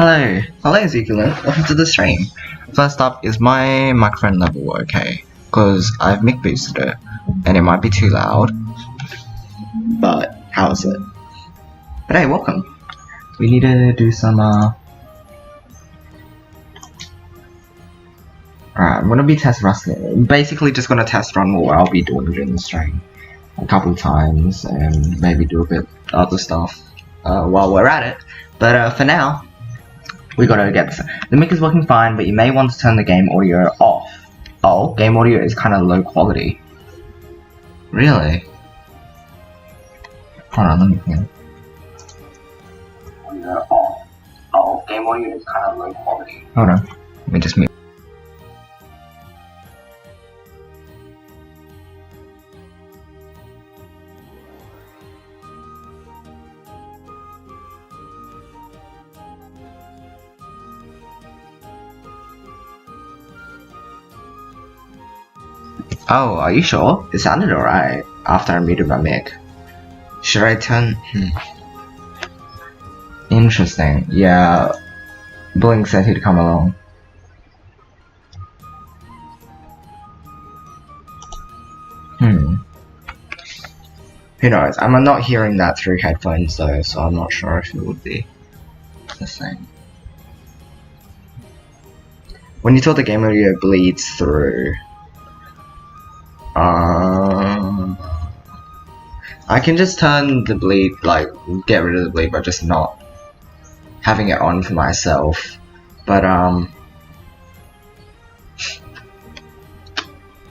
Hello Ezekiel, welcome to the stream. First up, is my microphone level okay? Because I've mic boosted it, and it might be too loud, but how is it? But hey, welcome. We need to do some, Alright, I'm gonna be test running. Basically just gonna test run what I'll be doing during the stream a couple times, and maybe do a bit other stuff while we're at it. But for now, we gotta get this. The mic is working fine, but you may want to turn the game audio off. Oh, game audio is kind of low quality. Really? Hold on, let me think. Audio off. Oh, game audio is kind of low quality. Hold on, let me just mute. Oh, are you sure? It sounded alright after I muted my mic. Should I turn? Interesting. Yeah, Blink said he'd come along. Who knows? I'm not hearing that through headphones though, so I'm not sure if it would be the same. When you thought the game audio bleeds through, I can just turn the bleed, like, get rid of the bleed by just not having it on for myself. But,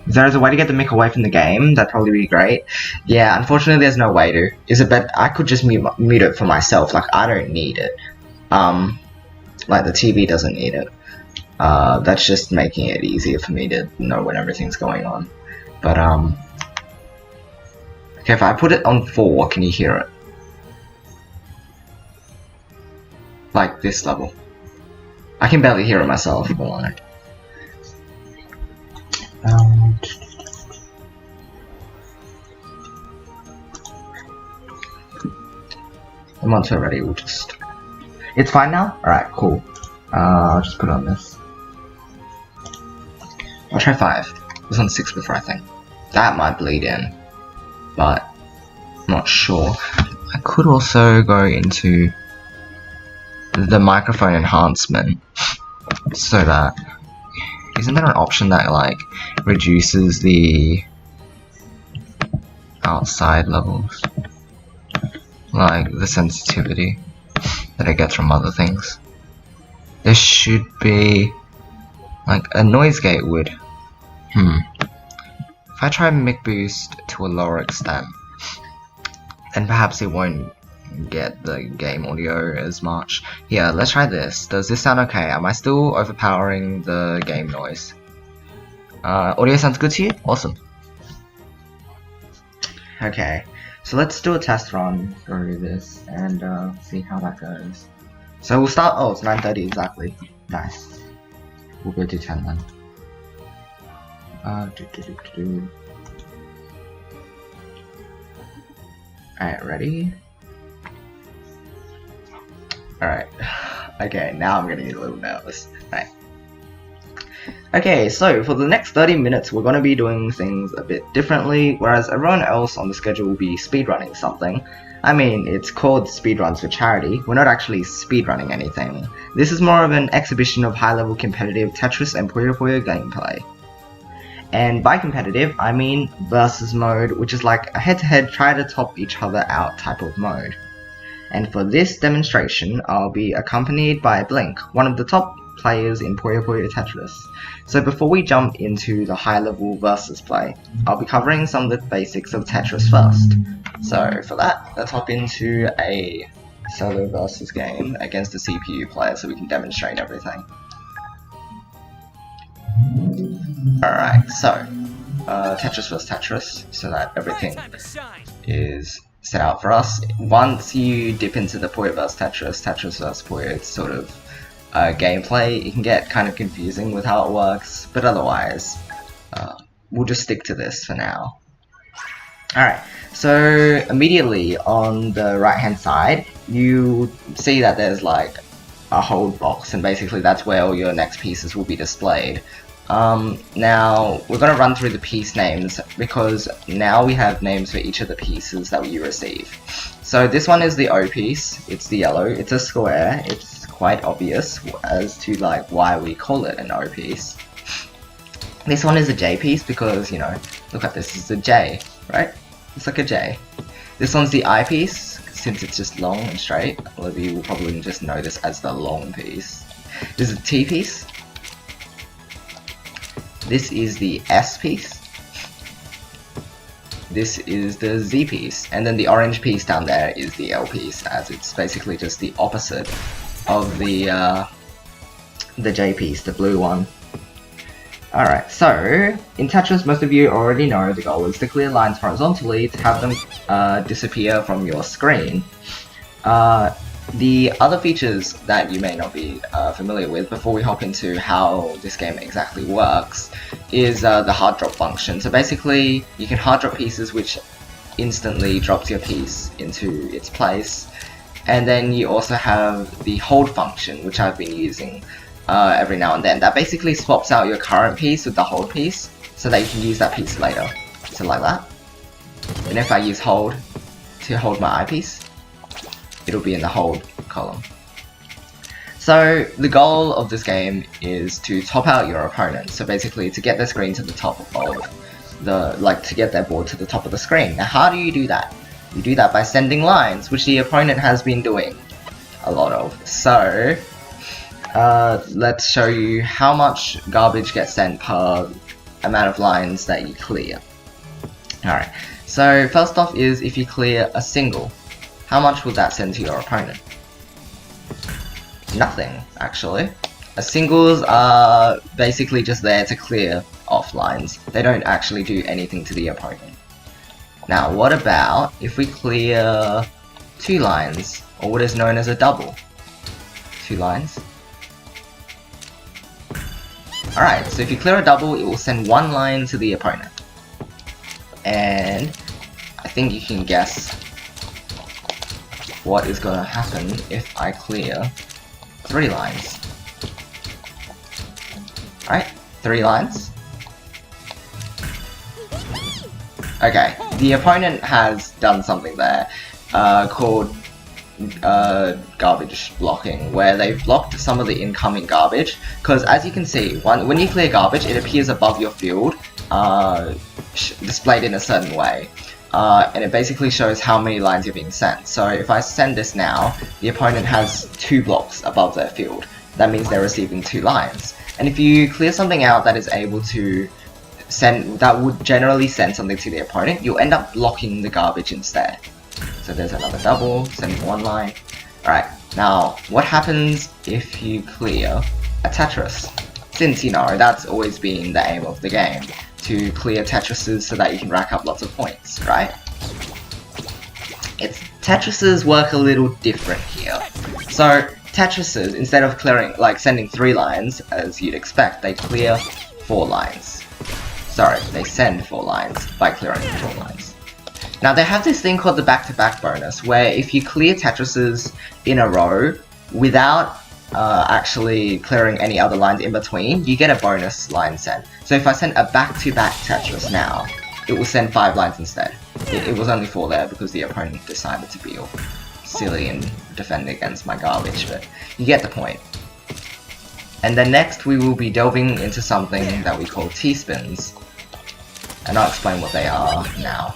if there is a way to get the mic away from the game, that'd probably be great. Yeah, unfortunately there's no way to. Is it better? I could just mute it for myself, like, I don't need it. Like, the TV doesn't need it. That's just making it easier for me to know when everything's going on. But, okay, if I put it on 4, can you hear it? Like this level. I can barely hear it myself, but like. I'm on 2 already, we'll just. It's fine now? Alright, cool. I'll just put it on this. I'll try 5. It was on 6 before, I think. That might bleed in, but I'm not sure. I could also go into the microphone enhancement, so that, isn't there an option that like reduces the outside levels, like the sensitivity that it gets from other things? There should be, like, a noise gate would. If I try mic boost to a lower extent, then perhaps it won't get the game audio as much. Yeah, let's try this. Does this sound okay? Am I still overpowering the game noise? Audio sounds good to you? Awesome. Okay, so let's do a test run through this and see how that goes. So we'll start. Oh, it's 9:30 exactly. Nice. We'll go to 10 then. Alright, ready? Alright. Okay, now I'm getting a little nervous. Alright. Okay, so for the next 30 minutes we're going to be doing things a bit differently, whereas everyone else on the schedule will be speedrunning something. I mean, it's called Speedruns for Charity. We're not actually speedrunning anything. This is more of an exhibition of high-level competitive Tetris and Puyo Puyo gameplay. And by competitive, I mean versus mode, which is like a head-to-head try to top each other out type of mode. And for this demonstration, I'll be accompanied by Blink, one of the top players in Puyo Puyo Tetris. So before we jump into the high-level versus play, I'll be covering some of the basics of Tetris first. So for that, let's hop into a solo versus game against a CPU player so we can demonstrate everything. Alright, so Tetris vs Tetris, so that everything is set out for us. Once you dip into the Puyo vs Tetris, Tetris vs Puyo sort of gameplay, it can get kind of confusing with how it works, but otherwise, we'll just stick to this for now. Alright, so immediately on the right hand side, you see that there's like a hold box, and basically that's where all your next pieces will be displayed. Now we're going to run through the piece names because now we have names for each of the pieces that you receive. So this one is the O piece, it's the yellow, it's a square, it's quite obvious as to like why we call it an O piece. This one is a J piece because, you know, look at this, it's a J, right? It's like a J. This one's the I piece, since it's just long and straight. A lot of you will probably just know this as the long piece. This is a T piece. This is the S piece. This is the Z piece. And then the orange piece down there is the L piece, as it's basically just the opposite of the J piece, the blue one. Alright, so in Tetris, most of you already know the goal is to clear lines horizontally to have them disappear from your screen. The other features that you may not be familiar with before we hop into how this game exactly works is the hard drop function. So basically, you can hard drop pieces which instantly drops your piece into its place, and then you also have the hold function, which I've been using every now and then. That basically swaps out your current piece with the hold piece so that you can use that piece later. So like that. And if I use hold to hold my eyepiece, it'll be in the hold column. So the goal of this game is to top out your opponent. So basically to get their screen to the top of to get their board to the top of the screen. Now how do you do that? You do that by sending lines, which the opponent has been doing a lot of. So let's show you how much garbage gets sent per amount of lines that you clear. Alright, so first off is if you clear a single, how much would that send to your opponent? Nothing, actually. Singles are basically just there to clear off lines. They don't actually do anything to the opponent. Now, what about if we clear 2 lines, or what is known as a double? 2 lines. Alright, so if you clear a double, it will send 1 line to the opponent. And I think you can guess what is going to happen if I clear 3 lines. Alright, 3 lines. Okay, the opponent has done something there called garbage blocking, where they've blocked some of the incoming garbage, because as you can see, when you clear garbage, it appears above your field, displayed in a certain way. And it basically shows how many lines you're being sent. So if I send this now, the opponent has 2 blocks above their field. That means they're receiving 2 lines. And if you clear something out that is able to send, that would generally send something to the opponent, you'll end up blocking the garbage instead. So there's another double, sending 1 line. Alright, now what happens if you clear a Tetris? Since, you know, that's always been the aim of the game, to clear Tetrises so that you can rack up lots of points, right? Tetrises work a little different here. So Tetrises, instead of clearing, like sending 3 lines, as you'd expect, they clear 4 lines. Sorry, they send 4 lines by clearing 4 lines. Now they have this thing called the back-to-back bonus, where if you clear Tetrises in a row without actually clearing any other lines in between, you get a bonus line sent. So if I send a back-to-back Tetris now, it will send 5 lines instead. It was only 4 there because the opponent decided to be all silly and defend against my garbage, but you get the point. And then next we will be delving into something that we call T-spins, and I'll explain what they are now.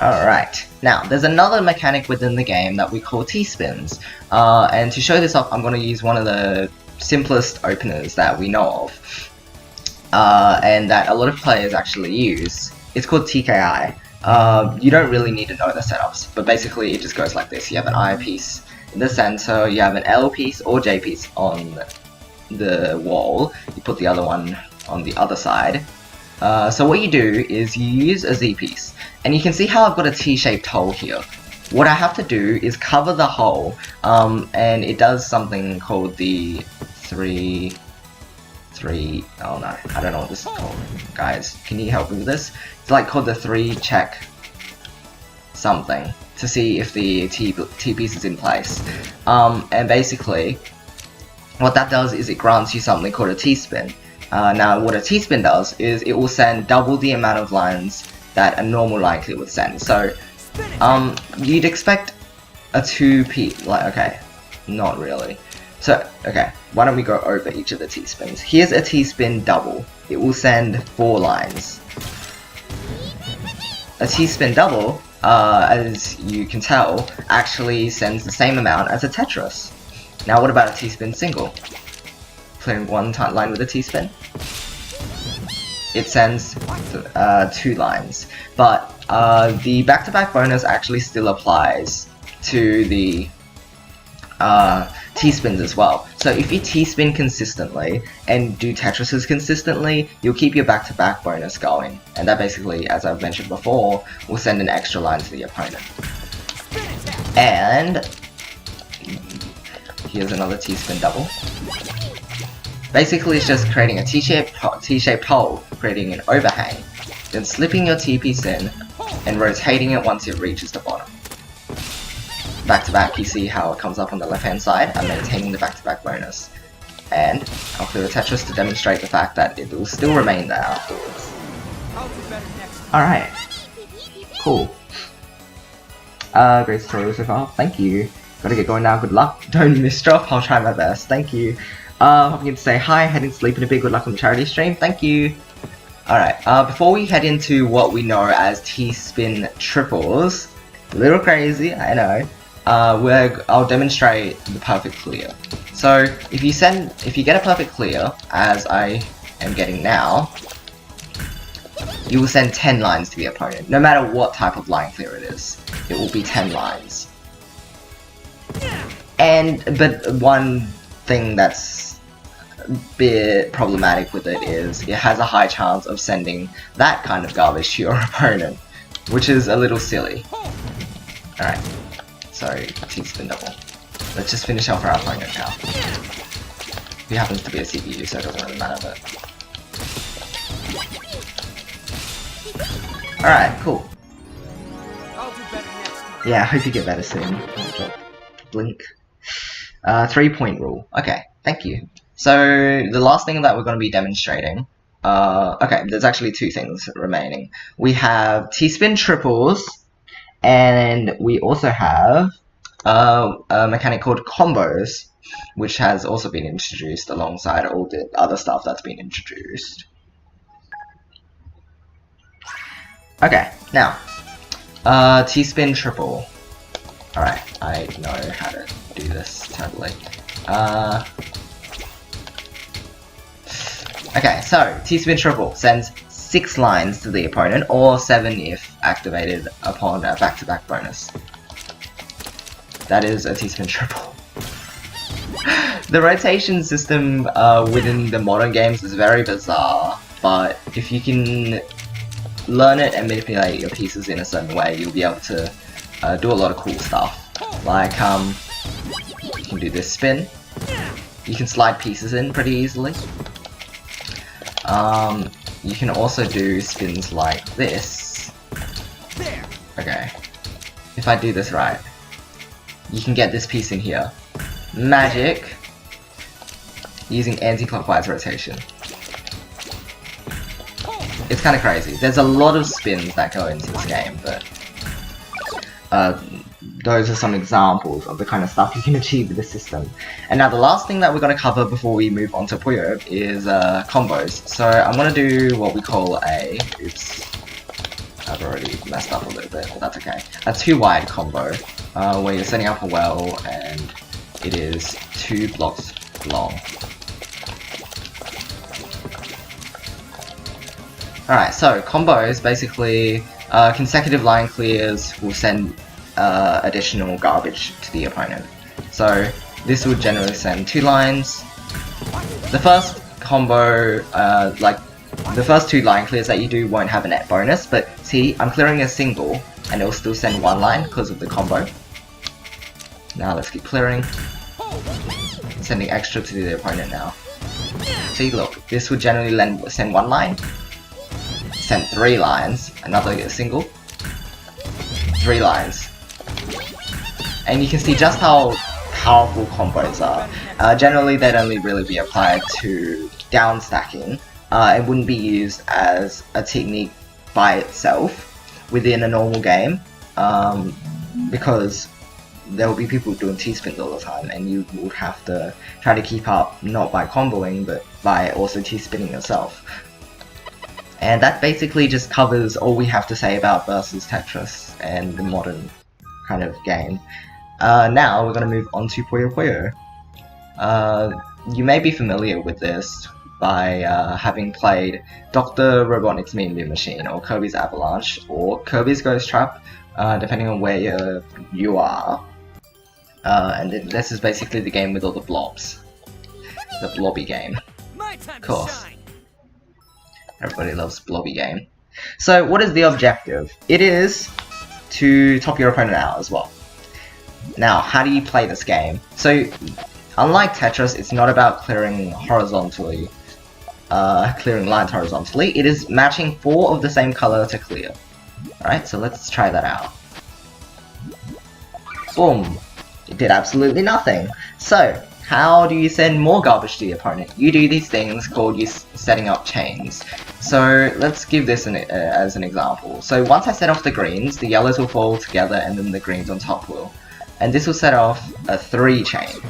Alright, now there's another mechanic within the game that we call T-spins, and to show this off I'm going to use one of the simplest openers that we know of, and that a lot of players actually use. It's called TKI. You don't really need to know the setups, but basically it just goes like this. You have an I piece in the center, you have an L piece or J piece on the wall, you put the other one on the other side. So what you do is you use a Z piece, and you can see how I've got a T-shaped hole here. What I have to do is cover the hole, and it does something called the oh no, I don't know what this is called. Guys, can you help me with this? It's like called the 3 check something. to see if the T piece is in place. And basically, what that does is it grants you something called a T-spin. Now, what a T-spin does is it will send double the amount of lines that a normal line clear would send. So, you'd expect a 2P, like, okay, not really. So, okay, why don't we go over each of the T-spins. Here's a T-spin double. It will send 4 lines. A T-spin double, as you can tell, actually sends the same amount as a Tetris. Now, what about a T-spin single? Clearing one line with a T-spin. It sends 2 lines, but the back-to-back bonus actually still applies to the T-spins as well. So if you T-spin consistently and do Tetrises consistently, you'll keep your back-to-back bonus going, and that basically, as I've mentioned before, will send an extra line to the opponent. And here's another T-spin double. Basically, it's just creating a T-shaped hole, creating an overhang, then slipping your T-piece in, and rotating it once it reaches the bottom. Back to back, you see how it comes up on the left hand side. I'm maintaining the back to back bonus. And I'll clear the Tetris to demonstrate the fact that it will still remain there afterwards. Alright. Cool. Great tutorial so far. Thank you. Gotta get going now. Good luck. Don't miss drop. I'll try my best. Thank you. Hopping to say hi, heading to sleep in a bit. Good luck on the charity stream. Thank you. Alright, before we head into what we know as T-spin triples, a little crazy, I know. I'll demonstrate the perfect clear. So if you get a perfect clear, as I am getting now, you will send 10 lines to the opponent. No matter what type of line clear it is, it will be 10 lines. But one thing that's a bit problematic with it is it has a high chance of sending that kind of garbage to your opponent, which is a little silly. Alright. Sorry, T-spin double. Let's just finish off our opponent now. He happens to be a CPU, so it doesn't really matter, but... Alright, cool. Yeah, I hope you get better soon. Blink. 3-point rule. Okay, thank you. So, the last thing that we're going to be demonstrating... okay, there's actually 2 things remaining. We have T-spin triples, and we also have a mechanic called combos, which has also been introduced alongside all the other stuff that's been introduced. Okay, now, T-spin triple. Alright, I know how to do this totally. Okay, so T-spin triple sends 6 lines to the opponent, or 7 if activated upon a back-to-back bonus. That is a T-spin triple. The rotation system within the modern games is very bizarre, but if you can learn it and manipulate your pieces in a certain way, you'll be able to do a lot of cool stuff. Like, you can do this spin. You can slide pieces in pretty easily. You can also do spins like this. Okay. If I do this right, you can get this piece in here. Magic! Using anti-clockwise rotation. It's kind of crazy. There's a lot of spins that go into this game, but those are some examples of the kind of stuff you can achieve with the system. And now the last thing that we're going to cover before we move on to Puyo is combos. So I'm going to do what we call a... Oops. I've already messed up a little bit, but that's okay. A 2-wide combo, where you're setting up a well and it is 2 blocks long. Alright, so combos, basically, consecutive line clears will send additional garbage to the opponent. So this would generally send 2 lines. The first combo, like the first 2 line clears that you do won't have a net bonus, but see, I'm clearing a single and it will still send 1 line because of the combo. Now let's keep clearing. Sending extra to the opponent now. See, look, this would generally send 1 line. Send 3 lines, another single. 3 lines. and you can see just how powerful combos are. Generally, they'd only really be applied to down stacking. It wouldn't be used as a technique by itself within a normal game, because there will be people doing T-spins all the time, and you would have to try to keep up, not by comboing, but by also T-spinning yourself. And that basically just covers all we have to say about versus Tetris and the modern kind of game. Now we're going to move on to Puyo Puyo. You may be familiar with this by having played Dr. Robotnik's Mean Bean Machine, or Kirby's Avalanche, or Kirby's Ghost Trap, depending on where you are. And this is basically the game with all the blobs. The blobby game. Of course. Everybody loves blobby game. So what is the objective? It is to top your opponent out as well. Now, how do you play this game? So, unlike Tetris, it's not about clearing horizontally, clearing lines horizontally. It is matching 4 of the same color to clear. Alright, so let's try that out. Boom! It did absolutely nothing. So, how do you send more garbage to the opponent? You do these things called setting up chains. So let's give this as an example. So once I set off the greens, the yellows will fall together and then the greens on top will. And this will set off a 3 chain.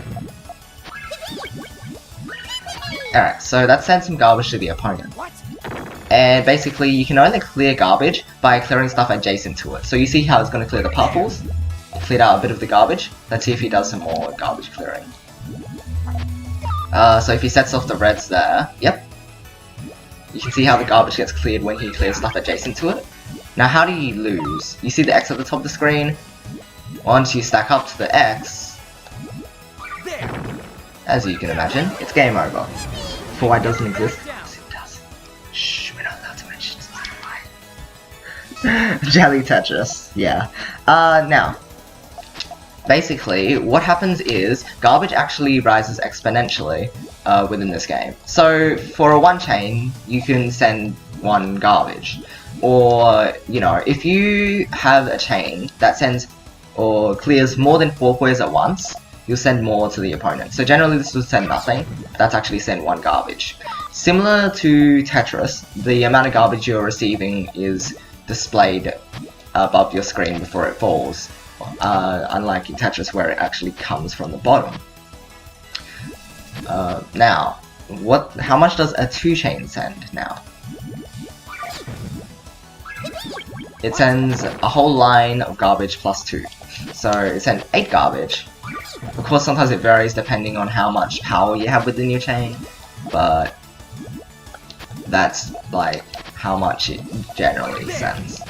Alright, so that sends some garbage to the opponent. And basically you can only clear garbage by clearing stuff adjacent to it. So you see how it's going to clear the purples? It cleared out a bit of the garbage. Let's see if he does some more garbage clearing. So if he sets off the reds there, yep. You can see how the garbage gets cleared when he clears stuff adjacent to it. Now how do you lose? You see the X at the top of the screen? Once you stack up to the X, as you can imagine, it's game over. For why it doesn't exist? Yes, it does. Shh, we're not allowed to mention why. Jelly Tetris, yeah. Now, basically, what happens is, garbage actually rises exponentially within this game. So, for a 1 chain, you can send 1 garbage. Or, you know, if you have a chain that sends or clears more than 4 players at once, you'll send more to the opponent. So generally this will send nothing, that's actually send 1 garbage. Similar to Tetris, the amount of garbage you're receiving is displayed above your screen before it falls. Unlike in Tetris where it actually comes from the bottom. Now, how much does a 2 chain send now? It sends a whole line of garbage plus 2. So it sends 8 garbage. Of course sometimes it varies depending on how much power you have within your chain, but that's like how much it generally sends.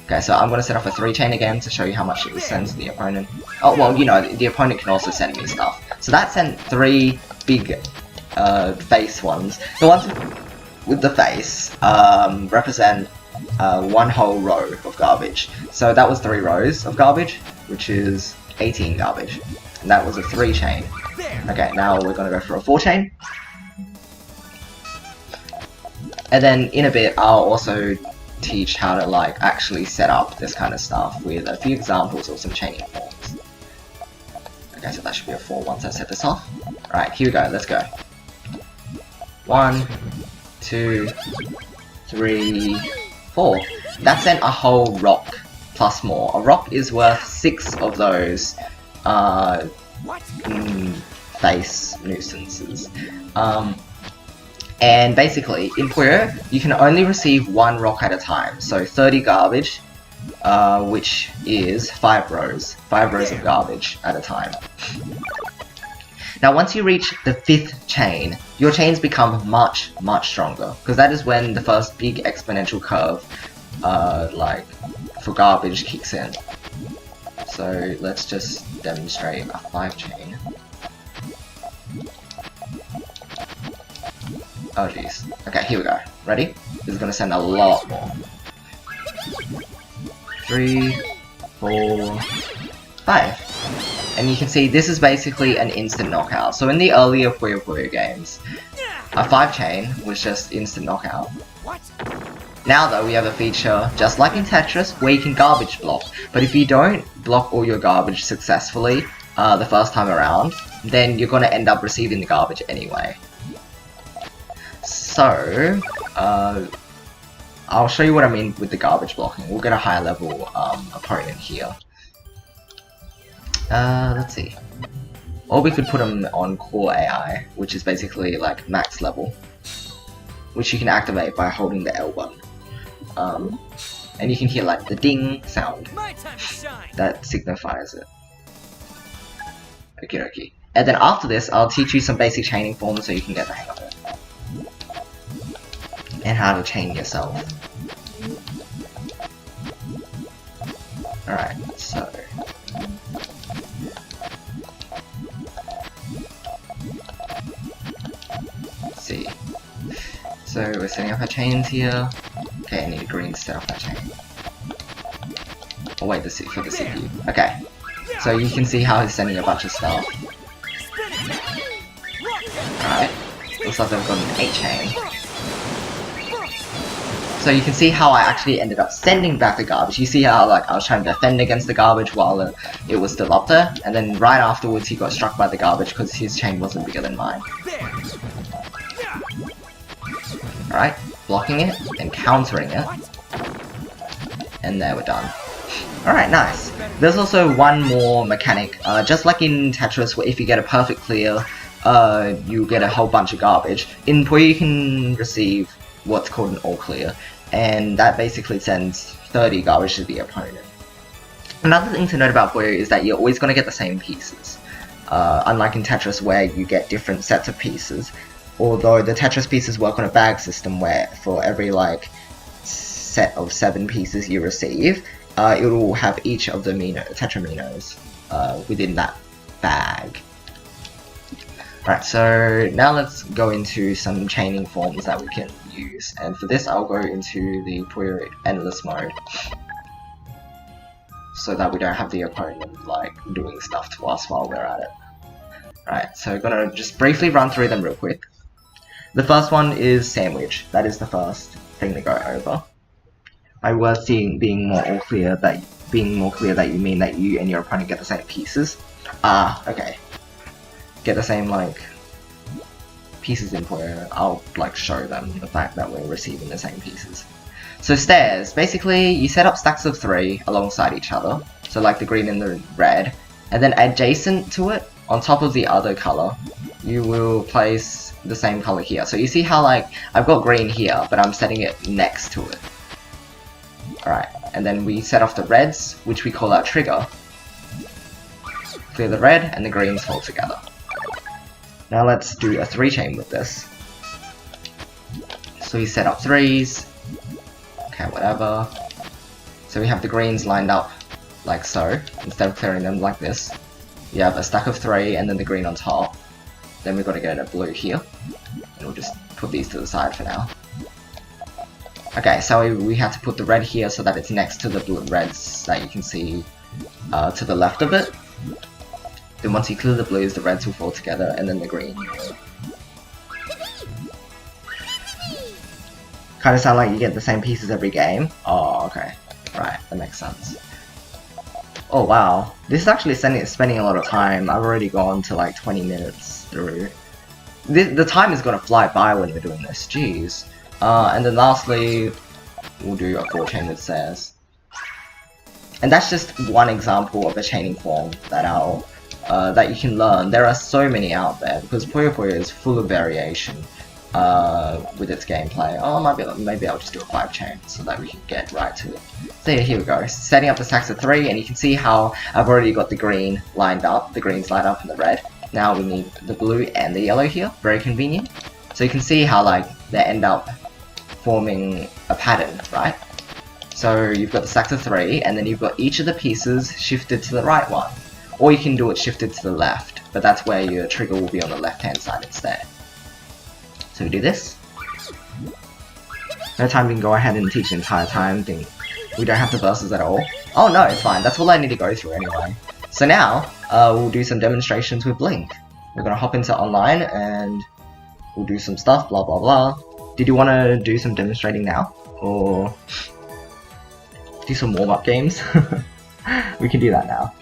Okay, so I'm going to set off a 3 chain again to show you how much it sends to the opponent. Oh, well, you know, the opponent can also send me stuff. So that sent 3 big face ones. The ones with the face represent 1 whole row of garbage. So that was 3 rows of garbage, which is 18 garbage. And that was a 3 chain. Okay, now we're going to go for a 4 chain. And then in a bit, I'll also teach how to like actually set up this kind of stuff with a few examples or some chaining forms. Okay, so that should be a 4 once I set this off. Alright, here we go, let's go. 1, 2, 3, 4. That sent a whole rock plus more. A rock is worth 6 of those face nuisances. And basically, in Puyo, you can only receive 1 rock at a time. So 30 garbage, which is 5 rows. 5 rows of garbage at a time. Now once you reach the 5th chain, your chains become much, much stronger. Because that is when the first big exponential curve, like, for garbage kicks in. So let's just demonstrate a 5 chain. Oh jeez. Okay, here we go. Ready? This is gonna send a lot more. 3, 4, 5. And you can see this is basically an instant knockout. So in the earlier Puyo Puyo games, a 5 chain was just instant knockout. Now though, we have a feature, just like in Tetris, where you can garbage block. But if you don't block all your garbage successfully the first time around, then you're going to end up receiving the garbage anyway. So, I'll show you what I mean with the garbage blocking. We'll get a higher level opponent here. Let's see. Or we could put him on core AI, which is basically like max level, which you can activate by holding the L button. And you can hear like the ding sound that signifies it. Okie dokie. And then after this, I'll teach you some basic chaining forms so you can get the hang of it. And how to chain yourself. Alright, so... let's see. So we're setting up our chains here. Okay, I need a green to set up that chain. Oh wait, for the CPU. Okay. So you can see how he's sending a bunch of stuff. Alright. Looks like they've got an 8 chain. So you can see how I actually ended up sending back the garbage. You see how like I was trying to defend against the garbage while it was still up there, and then right afterwards he got struck by the garbage because his chain wasn't bigger than mine. Alright, blocking it and countering it. And there we're done. Alright, nice. There's also one more mechanic, just like in Tetris where if you get a perfect clear, you get a whole bunch of garbage. In Puyo you can receive what's called an all clear, and that basically sends 30 garbage to the opponent. Another thing to note about Puyo is that you're always going to get the same pieces, unlike in Tetris where you get different sets of pieces, although the Tetris pieces work on a bag system where for every like set of 7 pieces you receive, it will have each of the tetraminos within that bag. Right, so now let's go into some chaining forms that we can use, and for this I'll go into the Puyo endless mode so that we don't have the opponent like doing stuff to us while we're at it. Right, so I'm gonna just briefly run through them real quick. The first one is sandwich. That is the first thing to go over. By words being more clear that you mean that you and your opponent get the same pieces. Okay. Get the same like pieces in Puyo. I'll like show them the fact that we're receiving the same pieces. So stairs, basically you set up stacks of 3 alongside each other, so like the green and the red, and then adjacent to it, on top of the other color, you will place the same color here. So you see how like I've got green here, but I'm setting it next to it. Alright, and then we set off the reds, which we call our trigger. Clear the red and the greens fall together. Now let's do a 3 chain with this. So we set up 3s. Okay, whatever. So we have the greens lined up like so, instead of clearing them like this. You have a stack of 3 and then the green on top. Then we've got to get a blue here. And we'll just put these to the side for now. Okay, so we have to put the red here so that it's next to the blue reds that you can see to the left of it. Then once you clear the blues, the reds will fall together, and then the green. Kinda sound like you get the same pieces every game. Oh, okay. Right, that makes sense. Oh wow, this is actually spending a lot of time. I've already gone to like 20 minutes through. The time is gonna fly by when we're doing this, jeez. And then lastly, we'll do a 4 chain with stairs. And that's just one example of a chaining form that you can learn. There are so many out there because Puyo is full of variation with its gameplay. Oh, maybe I'll just do a 5 chain so that we can get right to it. So yeah, here we go. Setting up the stacks of 3, and you can see how I've already got the green lined up, the greens lined up and the red. Now we need the blue and the yellow here. Very convenient. So you can see how like they end up forming a pattern, right? So you've got the stacks of 3, and then you've got each of the pieces shifted to the right one. Or you can do it shifted to the left, but that's where your trigger will be on the left hand side instead. So we do this. No time we can go ahead and teach the entire time thing. We don't have the verses at all. Oh no, it's fine, that's all I need to go through anyway. So now, we'll do some demonstrations with Blink. We're gonna hop into online and we'll do some stuff, blah blah blah. Did you want to do some demonstrating now? or do some warm-up games. We can do that now.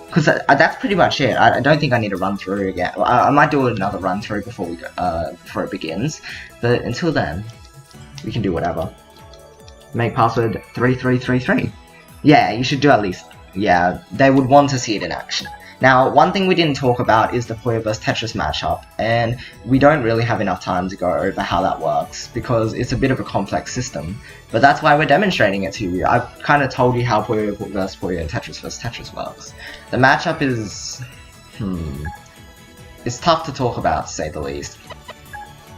Because that's pretty much it. I don't think I need to run through again. Well, I might do another run through before we go, before it begins. But until then, we can do whatever. Make password 3333. Yeah, you should do at least. Yeah, they would want to see it in action. Now, one thing we didn't talk about is the Puyo vs Tetris matchup, and we don't really have enough time to go over how that works, because it's a bit of a complex system. But that's why we're demonstrating it to you. I've kind of told you how Puyo vs Puyo and Tetris vs Tetris works. The matchup is... it's tough to talk about, to say the least.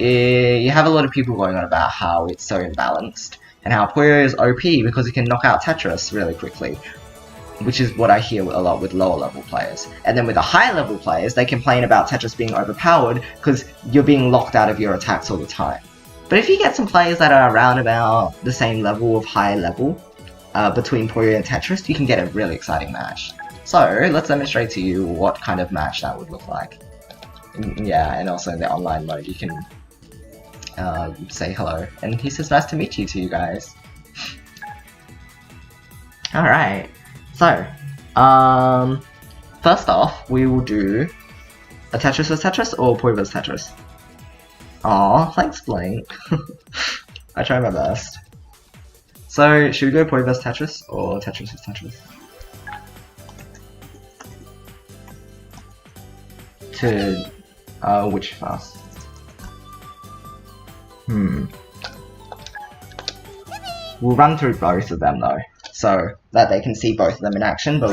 You have a lot of people going on about how it's so imbalanced, and how Puyo is OP because it can knock out Tetris really quickly, which is what I hear a lot with lower level players. And then with the higher level players, they complain about Tetris being overpowered because you're being locked out of your attacks all the time. But if you get some players that are around about the same level of high level between Puyo and Tetris, you can get a really exciting match. So let's demonstrate to you what kind of match that would look like. Yeah, and also in the online mode you can say hello. And he says nice to meet you to you guys. Alright. So, first off, we will do a Tetris vs Tetris or Puyo vs Tetris. Aw, thanks Blink. I try my best. So, should we go Puyo vs Tetris or Tetris vs Tetris? To, which first? We'll run through both of them though, so that they can see both of them in action, but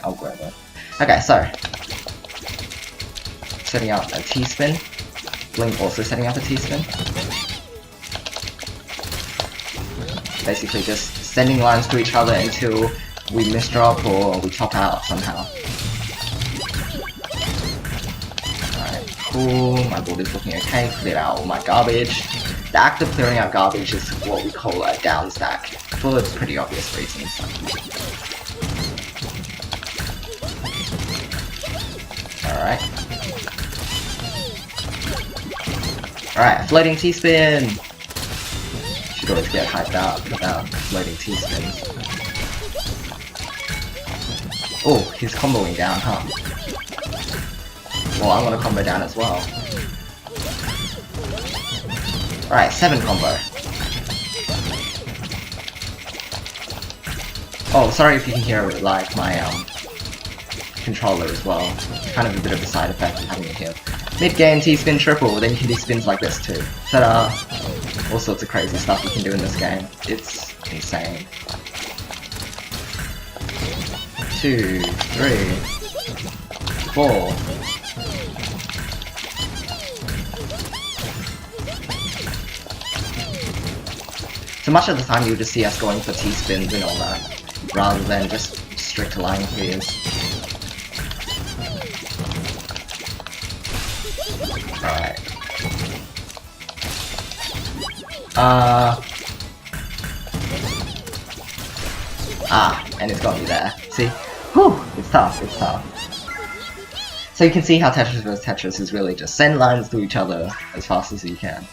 I'll grab it. Okay, so, setting up a T-spin. Blink also setting up a T-spin. Basically just sending lines to each other until we misdrop or we top out somehow. Alright, cool, my board is looking okay, cleared out all my garbage. The act of clearing out garbage is what we call a down stack, for pretty obvious reasons. Alright. Alright, floating T-spin! Should always get hyped out about floating T-spins. Oh, he's comboing down, huh? Well, I'm gonna combo down as well. Alright, 7 combo. Oh, sorry if you can hear like my controller as well. Kind of a bit of a side effect of having it here. Mid-game T-spin triple, then you can do spins like this too. Ta-da! All sorts of crazy stuff you can do in this game. It's insane. 2, 3, 4. So much of the time you'll just see us going for T-spins and all that, rather than just strict line clears. Alright. And it's got me there. See? Whew! It's tough, it's tough. So you can see how Tetris vs Tetris is really just send lines to each other as fast as you can.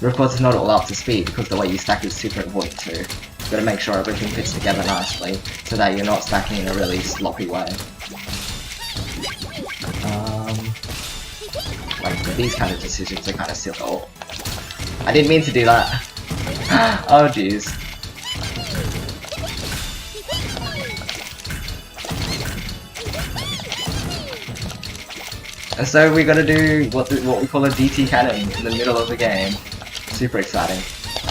But of course it's not all up to speed, because the way you stack is super important too. You've got to make sure everything fits together nicely, so that you're not stacking in a really sloppy way. Like, these kind of decisions are kind of silly. Oh, I didn't mean to do that. Oh jeez. And so we gotta do what we call a DT cannon in the middle of the game. Super exciting.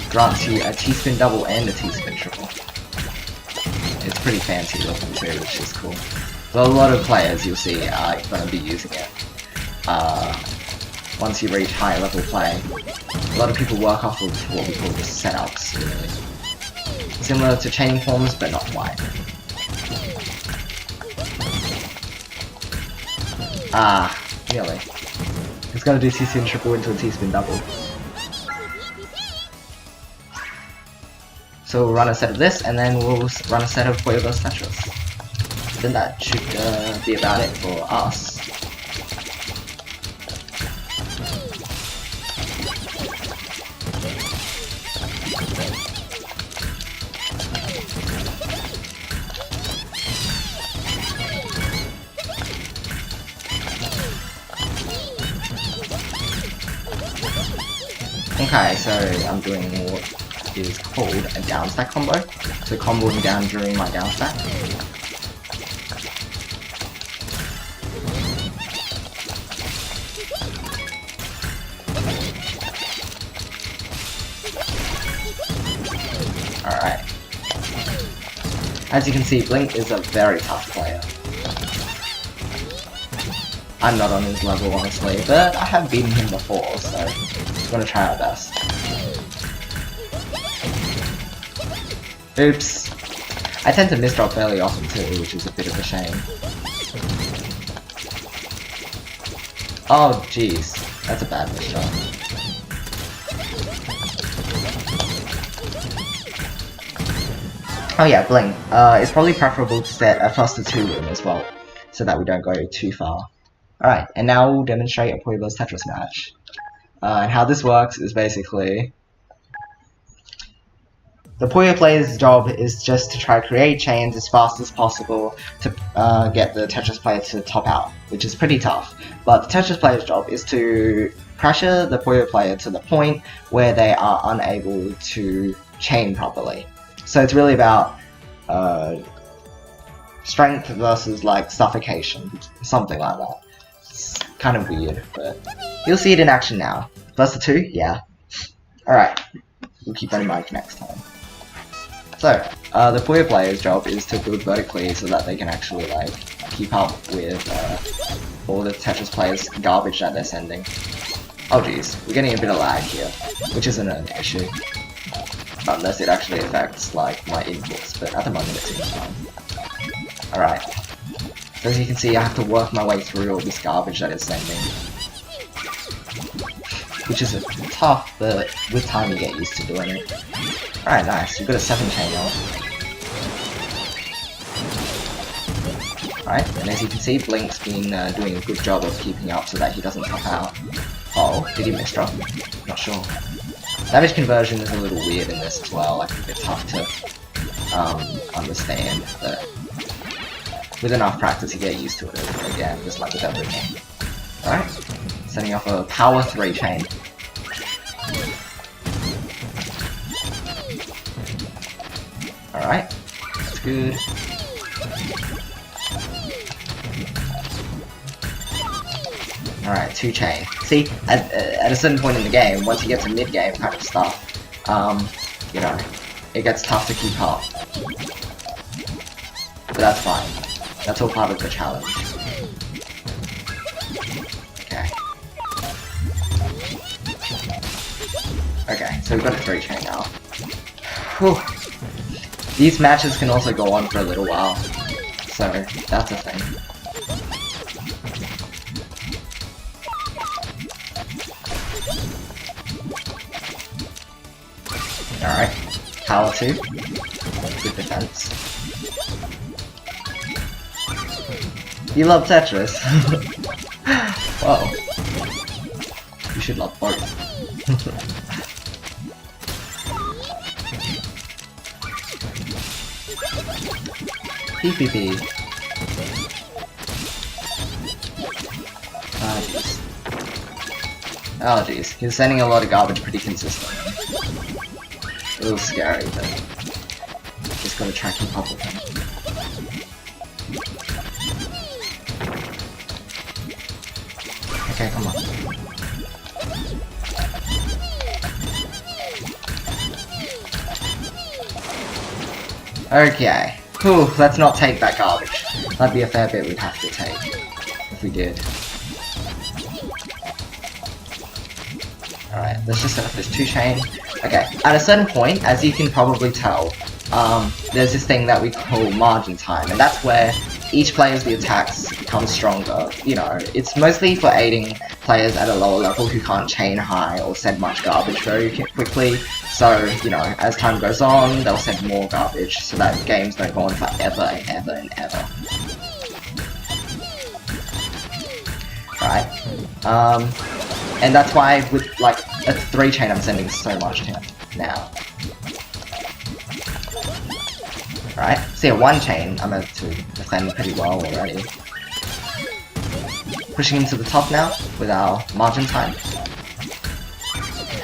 Grants you a T-spin double and a T-spin triple. It's pretty fancy looking too, which is cool. So a lot of players you'll see are gonna be using it. Once you reach higher level play, a lot of people work off of what we call the setups, really. Similar to chain forms, but not quite. Nearly. It's gonna do T-spin triple into a T-spin double. So we'll run a set of this, and then we'll run a set of Puyo vs Tetris. Then that should be about it for us. Okay, so I'm doing what is called a down stack combo. So comboing down during my down stack. Alright. As you can see, Blink is a very tough player. I'm not on his level, honestly, but I have beaten him before, so I'm gonna try our best. Oops. I tend to misdrop fairly often too, which is a bit of a shame. Oh, jeez. That's a bad misdrop. Oh yeah, Blink. It's probably preferable to set a faster 2 room as well, so that we don't go too far. Alright, and now we'll demonstrate a Puyo vs Tetris match. And how this works is basically... the Puyo player's job is just to try to create chains as fast as possible to get the Tetris player to top out, which is pretty tough. But the Tetris player's job is to pressure the Puyo player to the point where they are unable to chain properly. So it's really about strength versus like suffocation, something like that. It's kind of weird, but you'll see it in action now. Plus the 2? Yeah. Alright, we'll keep that in mind for next time. So, the Puyo player's job is to build vertically so that they can actually like keep up with all the Tetris players' garbage that they're sending. Oh jeez, we're getting a bit of lag here, which isn't an issue. Unless it actually affects like my inputs, but at the moment it seems fine. Alright. So as you can see, I have to work my way through all this garbage that it's sending. Which is tough, but with time you get used to doing it. Alright, nice. We've got a 7 chain now. Alright, and as you can see, Blink's been doing a good job of keeping up so that he doesn't top out. Oh, did he misdrop? Not sure. Damage conversion is a little weird in this as well, like a bit tough to understand, but with enough practice you get used to it again, just like with everything. Alright, setting off a power 3 chain. Alright, that's good. Alright, 2 chain. See, at a certain point in the game, once you get to mid-game kind of stuff, you know, it gets tough to keep up. But that's fine. That's all part of the challenge. Okay. Okay, so we've got a 3 chain now. Whew. These matches can also go on for a little while, so that's a thing. Alright, power 2, good defense. You love Tetris? Whoa. You should love both. PPP. Ah, jeez. Oh jeez, he's sending a lot of garbage pretty consistently. A little scary, but just gotta try to keep up with him. Okay, come on. Okay. Whew, let's not take that garbage. That'd be a fair bit we'd have to take if we did. Alright, let's just set up this 2 chain. Okay, at a certain point, as you can probably tell, there's this thing that we call margin time, and that's where each player's attacks become stronger. You know, it's mostly for aiding players at a lower level who can't chain high or send much garbage very quickly. So, you know, as time goes on, they'll send more garbage so that games don't go on forever and ever and ever. Right. And that's why with like a 3 chain I'm sending so much to him now. Right, see a 1 chain I'm able to defend pretty well already. Pushing him to the top now with our margin time.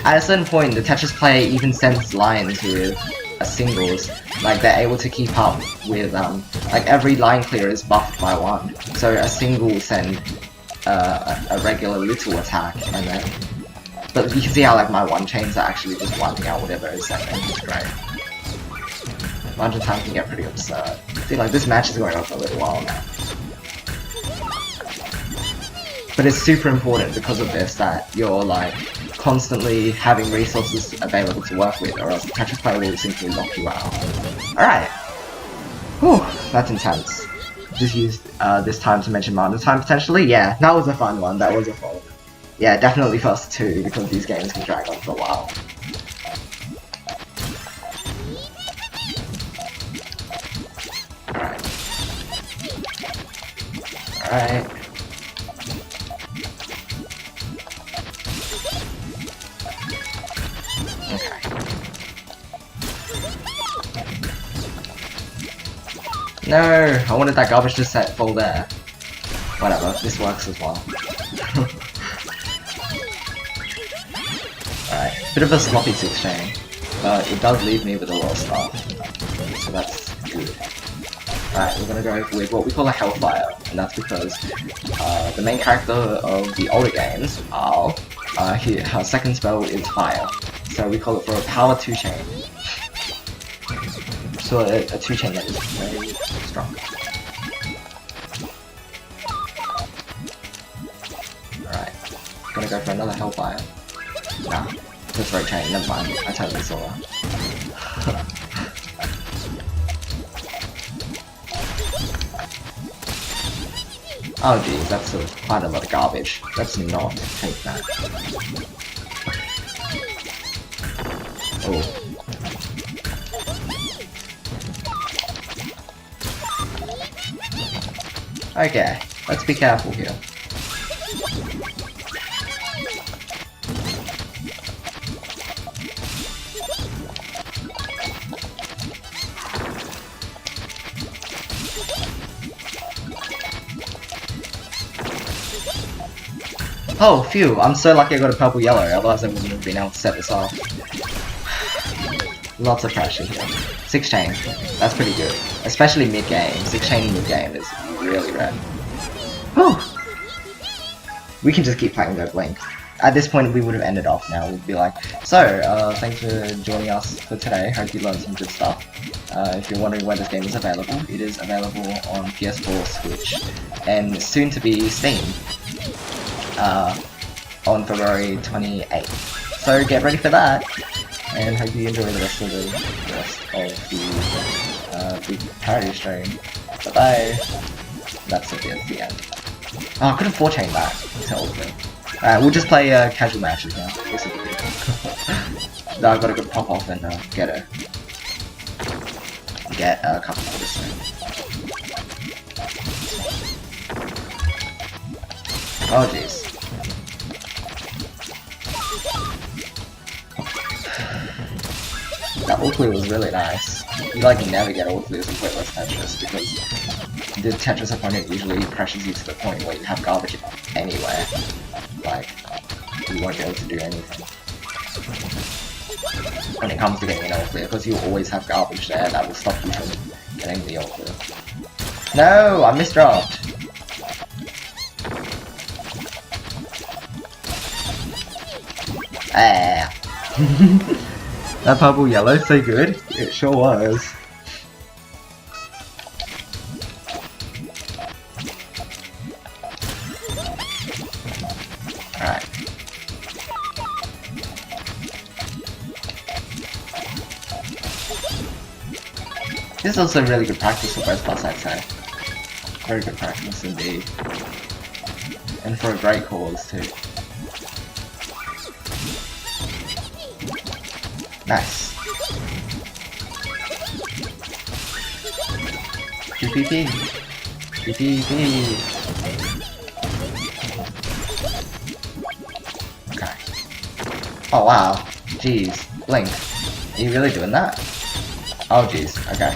at a certain point, the Tetris player even sends lines with a singles. Like, they're able to keep up with, like, every line clear is buffed by 1. So a single will send a regular little attack, and then... But you can see how, like, my 1 chains are actually just wiping out whatever is sending. It's great. 100 times can get pretty absurd. See, like, this match is going on for a little while now. But it's super important because of this that you're, like, constantly having resources available to work with, or else the Tetris player will simply lock you out. Alright. Whew, that's intense. Just used this time to mention Martin's time potentially. Yeah, that was a fun one. That was a fun one. Yeah, definitely first 2 because these games can drag on for a while. Alright. Alright. No, I wanted that garbage to fall there. Whatever, this works as well. Alright, bit of a sloppy 6 chain, but it does leave me with a lot of stuff, so that's good. Alright, we're gonna go with what we call a Hellfire, and that's because the main character of the older games, Al, her second spell is fire, so we call it for a power 2 chain. So a 2 chain that is very strong. Alright, gonna go for another Hellfire. Nah, that's right chain, never mind, I totally saw that. Oh geez, that's quite a lot of garbage. Let's not take that. Oh. Okay, let's be careful here. Oh, phew, I'm so lucky I got a purple yellow, otherwise I wouldn't have been able to set this off. Lots of pressure here. 6 chain, that's pretty good. Especially mid-game. 6 chain mid-game is really rare. Whew! We can just keep playing Go Blink. At this point we would have ended off now. We'd be like, so, thanks for joining us for today. Hope you learned some good stuff. If you're wondering where this game is available, it is available on PS4, Switch, and soon to be Steam. On February 28th. So get ready for that, and hope you enjoy the rest of the parody stream. Bye bye. That's it. That's the end. Oh, I could have 4-chained that. Totally. Alright, we'll just play casual matches now. This will be good. No, I've got to go pop off and get a couple of this soon. Oh jeez. That ult clear was really nice. You like never get ult clears in pointless Tetris because the Tetris opponent usually pressures you to the point where you have garbage anywhere. Like, you won't be able to do anything when it comes to getting an ult clear, because you always have garbage there that will stop you from getting the ult clear. No, I misdropped. Ah. That purple yellow, so good. It sure was. Alright. This is also really good practice for both of us, I'd say. Very good practice indeed. And for a great cause too. Nice. PPP. PPP. Okay. Oh wow. Jeez. Blink. Are you really doing that? Oh jeez. Okay.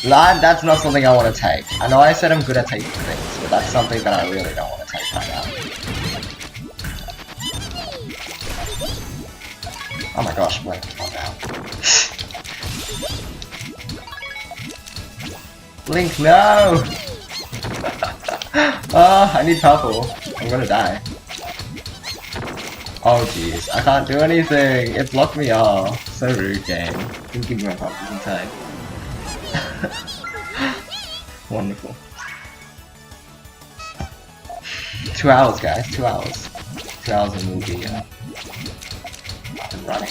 That's not something I want to take. I know I said I'm good at taking things, but that's something that I really don't want to take right now. Oh my gosh, Blink, calm down. Blink, no! Oh, I need purple. I'm gonna die. Oh jeez, I can't do anything. It blocked me off. So rude, game. Didn't give me my purples in time. Wonderful. 2 hours, guys. 2 hours. 2 hours and we'll be up and running.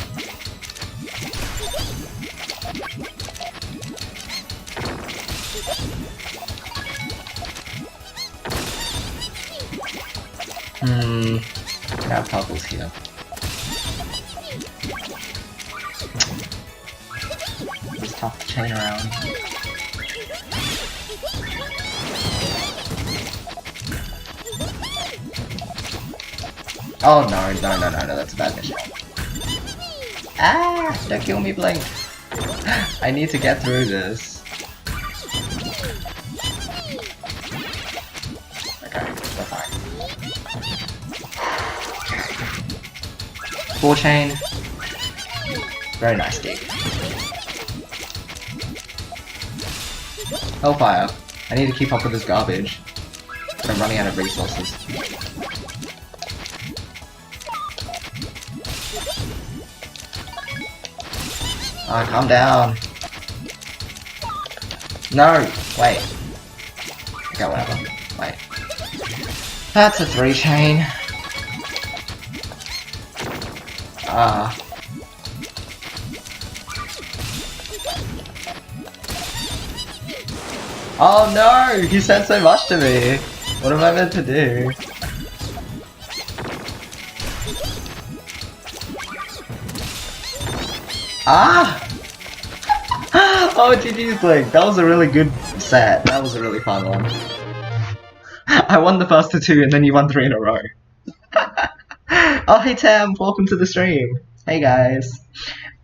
I have purples here. It's tough to chain around. Oh no, that's a bad mission. Ah, don't kill me, Blink. I need to get through this. Okay, we're fine. 4 chain. Very nice gig. Hellfire. I need to keep up with this garbage. But I'm running out of resources. Ah, calm down. No! Wait. Okay, whatever. Wait. That's a 3 chain. Ah. Oh no! He said so much to me! What am I meant to do? Ah! Oh, GG's Blink. That was a really good set. That was a really fun one. I won the first 2 and then you won 3 in a row. Oh, hey Tam, welcome to the stream. Hey guys.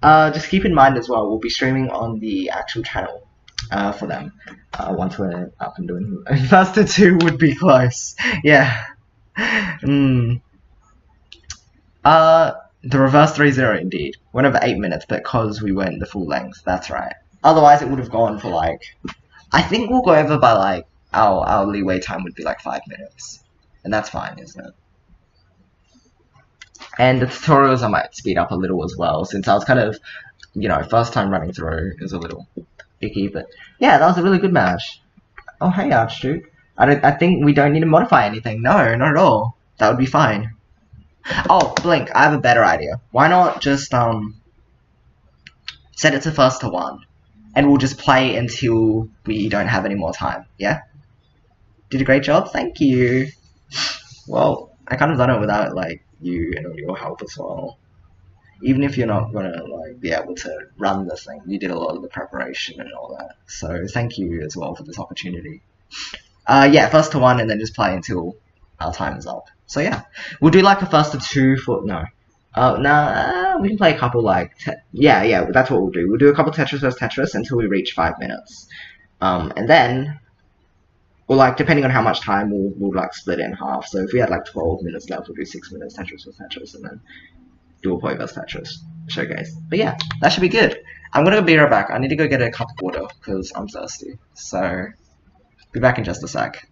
Just keep in mind as well, we'll be streaming on the actual channel for them once we're up and doing. First 2 would be close. Yeah. The reverse 3-0 indeed. Went over 8 minutes because we went the full length. That's right. Otherwise, it would have gone for like. I think we'll go over by like our leeway time would be like 5 minutes, and that's fine, isn't it? And the tutorials I might speed up a little as well, since I was kind of, you know, first time running through. It was a little icky, but yeah, that was a really good match. Oh hey Archduke. I think we don't need to modify anything. No, not at all. That would be fine. Oh, Blink, I have a better idea. Why not just set it to first to 1, and we'll just play until we don't have any more time, yeah? Did a great job, thank you! Well, I kind of done it without, like, you and all your help as well. Even if you're not gonna, like, be able to run this thing, you did a lot of the preparation and all that. So, thank you as well for this opportunity. Yeah, first to 1 and then just play until our time is up. So yeah, we'll do like a first to 2 for, no. We can play a couple like, yeah, that's what we'll do. We'll do a couple Tetris vs Tetris until we reach 5 minutes. And then, well, like, depending on how much time, we'll like split it in half. So if we had like 12 minutes left, we'll do 6 minutes Tetris vs Tetris and then do a Point vs Tetris showcase. But yeah, that should be good. I'm gonna be right back. I need to go get a cup of water because I'm thirsty. So, be back in just a sec.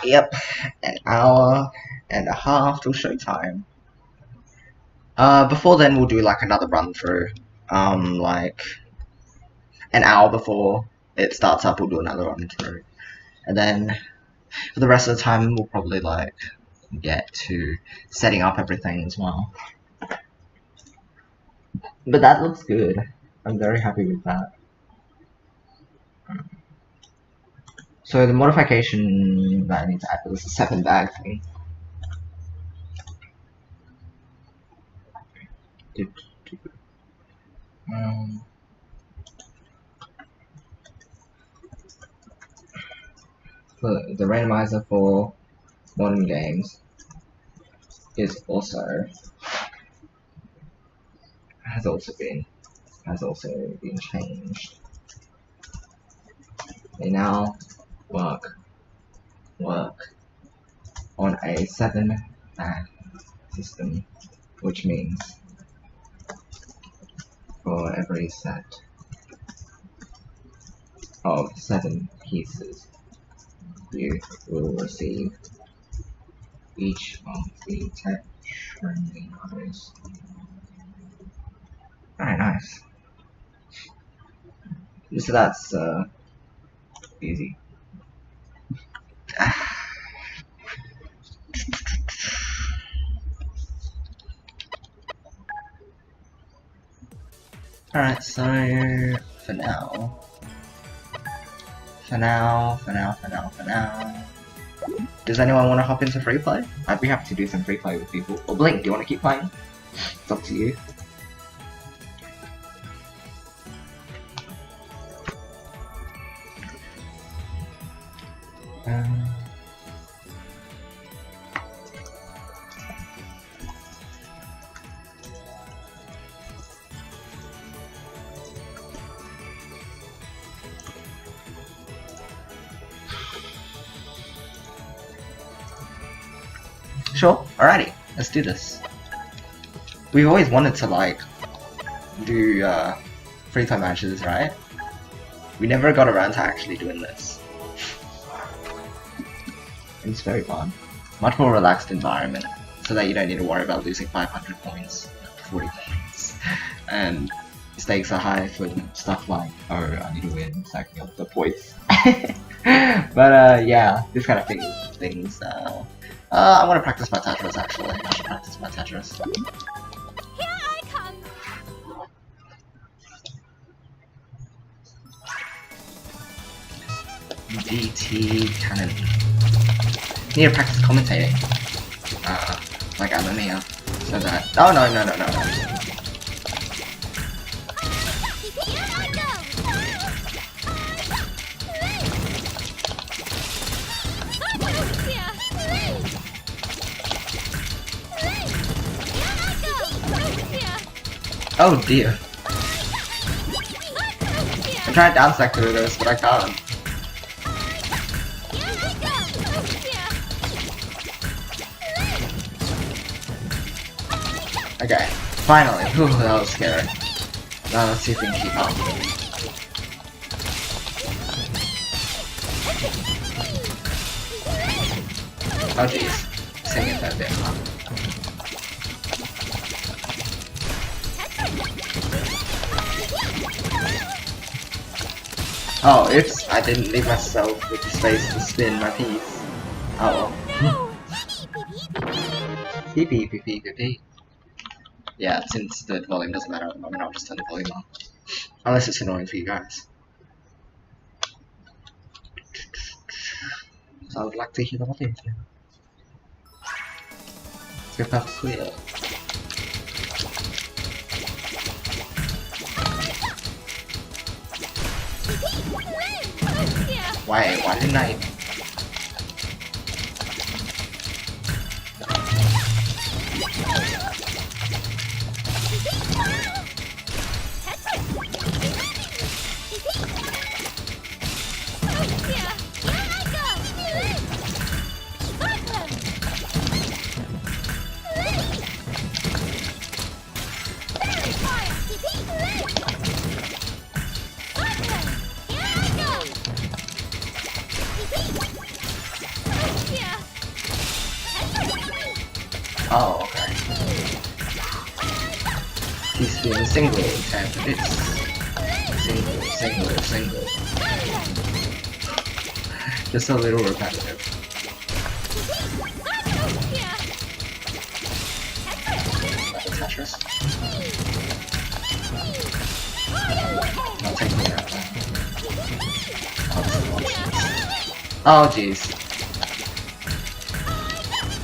Yep, an hour and a half till showtime. Before then we'll do like another run through. Like an hour before it starts up, we'll do another run through. And then for the rest of the time we'll probably like get to setting up everything as well. But that looks good. I'm very happy with that. So the modification that I need to add is the 7 bag thing. The randomizer for modern games is also has also been changed. They now work on a 7 bag system, which means for every set of 7 pieces you will receive each of the 10 training others. Very nice. So that's easy. Alright, so for now, does anyone want to hop into free play? I'd be happy to do some free play with people. Or Blink, do you want to keep playing? It's up to you. Sure, alrighty, let's do this. We've always wanted to like do free time matches, right? We never got around to actually doing this. It's very fun. Much more relaxed environment, so that you don't need to worry about losing 500 points, 40 points. And stakes are high for stuff like, oh, I need to win, stacking up the points. But yeah, this kind of things. I want to practice my Tetris actually. I should practice my Tetris. Here I come. DT cannon. Need to practice commentating. Like Alamia. So that. Oh no. Here I go. Oh dear. I tried to down stack through this, but I can't. Okay, finally. Whew, that was scary. Now let's see if we can keep up. Oh jeez, singing that bit. Oh, oops, I didn't leave myself with the space to spin my piece. Oh well. Pee. Yeah, since the volume doesn't matter at the moment, I'll just turn the volume on. Unless it's annoying for you guys. So I would like to hear the volume too. Let's get that clear. Why didn't I? T-spin single, tap to this. Single. Just a little repetitive. Tetris. Not taking it out now. Oh jeez.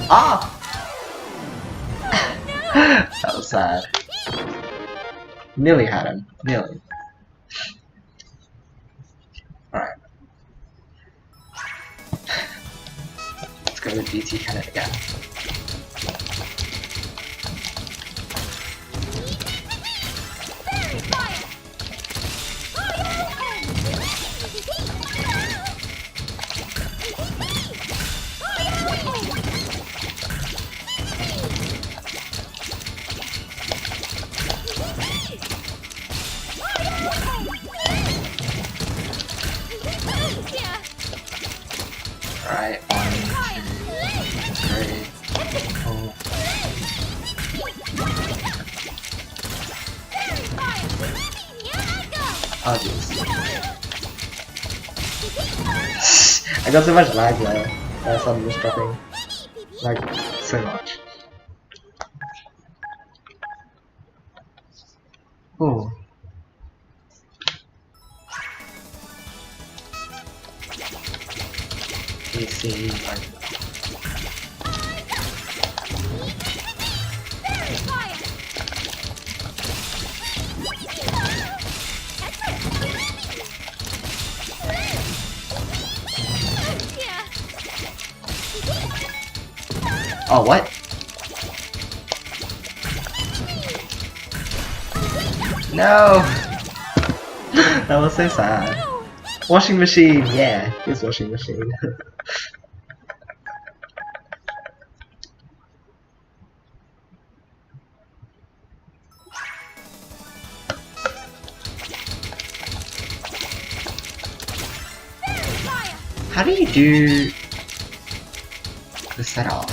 Ah! That was sad. Nearly had him. Nearly. Alright. Let's go with DT cannon again. Alright, 1, 2, 3, 4. Oh jeez. I got so much lag there. I suddenly was dropping. Like, so much. Ooh. PC, like... Oh, what? No! That was so sad. Washing machine, yeah, it's washing machine. How do you do the setup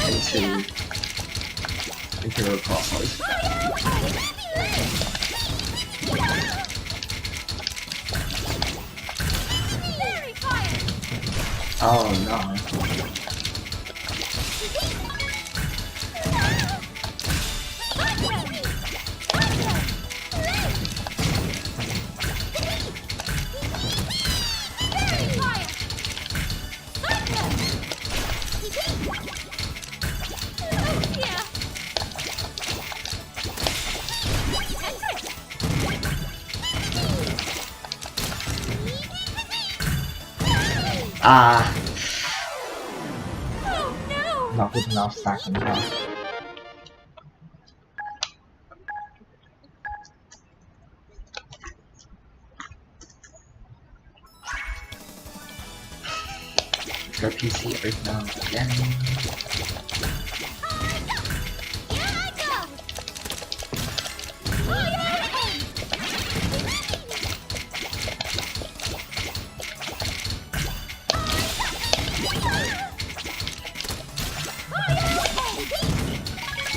into Imperial Crossroads? Oh no. Ah. Not good enough stack on top. Let's go PC breakdown again.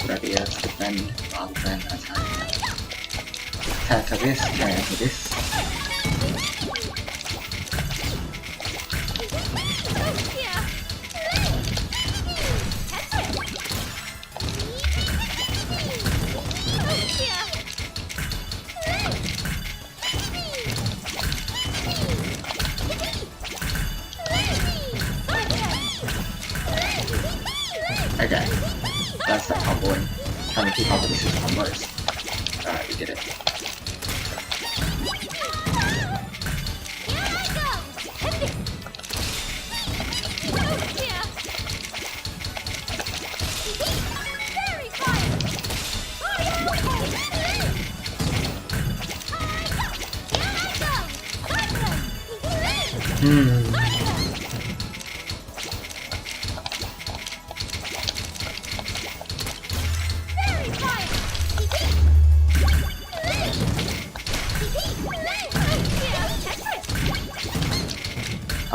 Ready to defend rather than attack. Attack to this, attack to this. Okay, that's that comboing. Trying to keep up with these combos. Alright, we did it.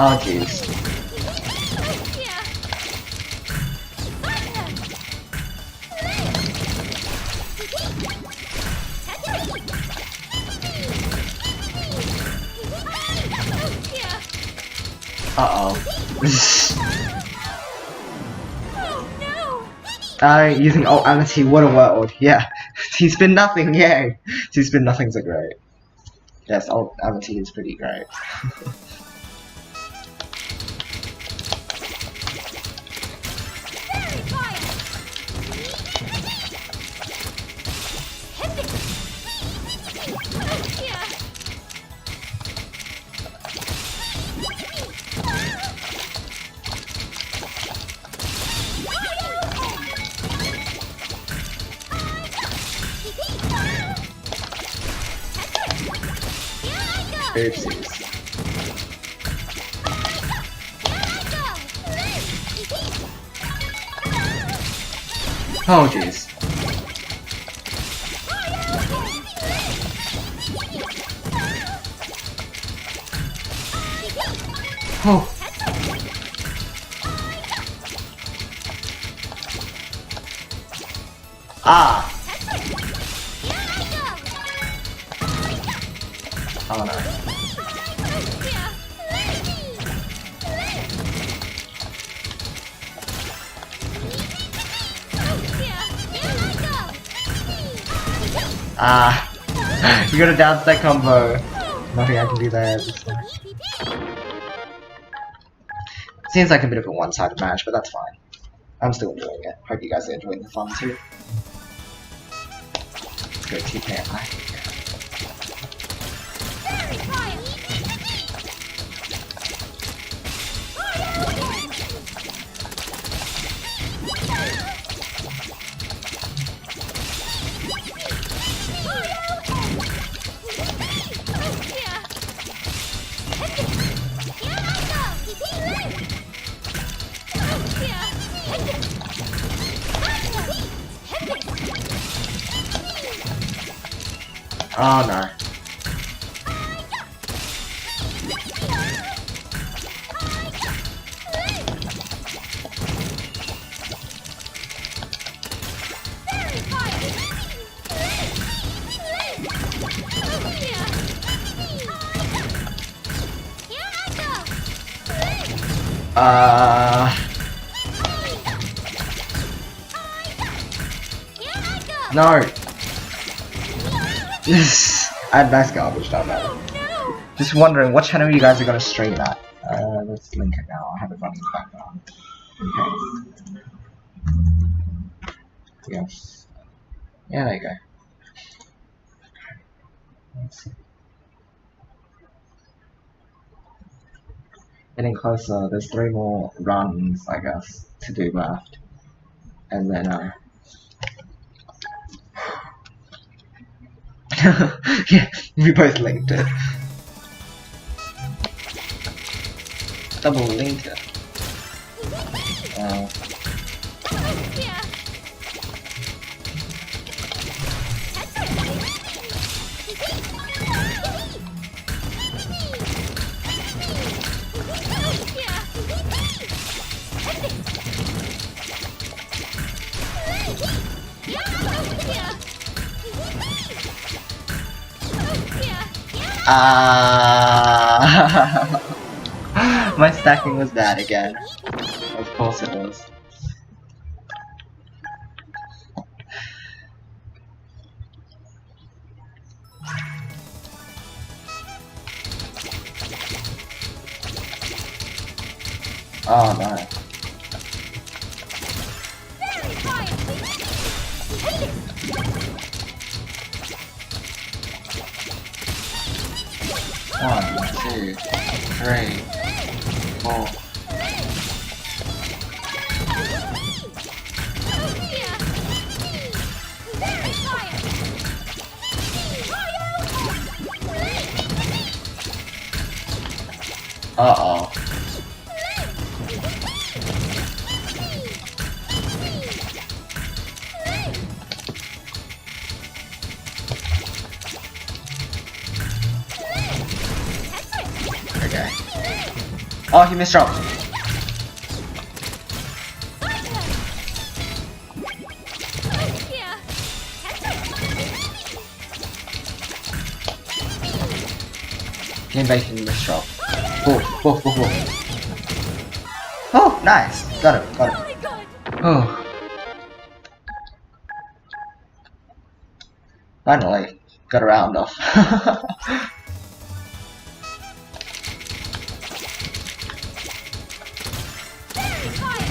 Oh jeez. Uh-oh. Oh no! Using alt Amity, what a world. Yeah. T-spin nothing, yay! T-spin nothing's a great. Yes, alt Amity is pretty great. Very quiet! Hit it! Yeah. Oopsies. Oh jeez. Oh. Ah. Oh no. Ah. You got a down stack combo. Nothing I can do there. Seems like a bit of a one-sided match, but that's fine. I'm still enjoying it. Hope you guys are enjoying the fun too. Let's go TKI. Oh no. No. I had nice garbage down there. Just wondering what channel you guys are gonna stream at. Let's link it now. I have it running in the background. Okay. Yes. Yeah, there you go. Let's see. Getting closer. There's 3 more runs, I guess, to do left. And then, yeah, we both linked it. Double linked it. My stacking was bad again. Of course it was. Oh no. 1, 2, 3, 4. Uh-oh. Okay. Oh, he missed jump. Game bacon mistral. Oh, nice. Got him. Really good. Oh. Finally, got a round off. Fairy fire.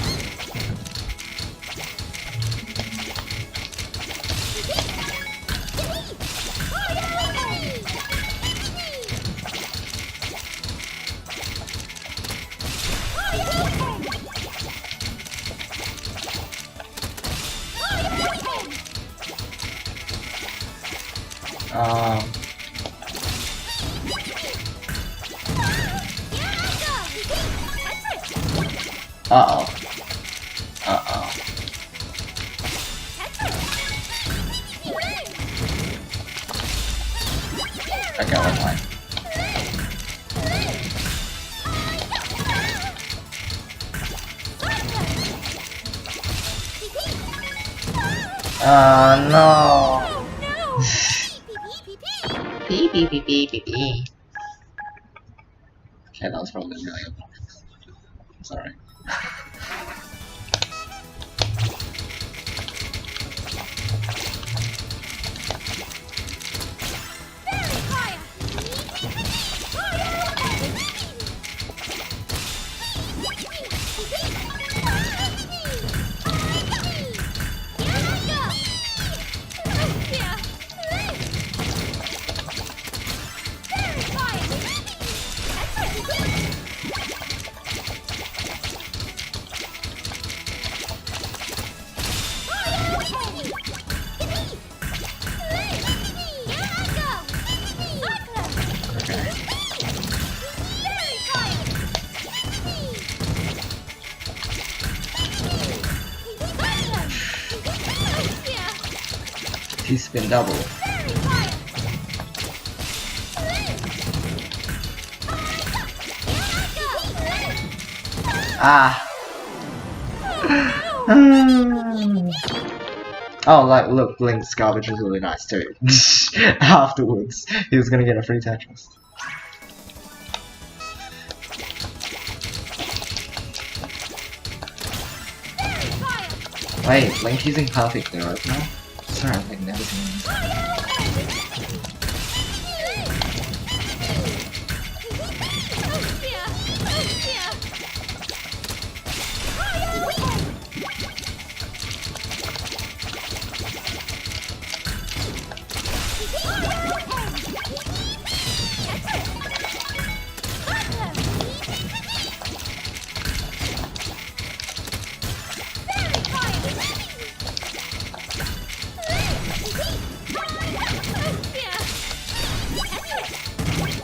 Uh-oh. Okay, one line. No. Pee. Okay, that was probably really obnoxious. Sorry. T-spin double. Ah. Oh, like, look, Link's garbage was really nice too. Afterwards, he was gonna get a free Tetris. Wait, Link using perfect arrows now? Sorry, I've never seen this.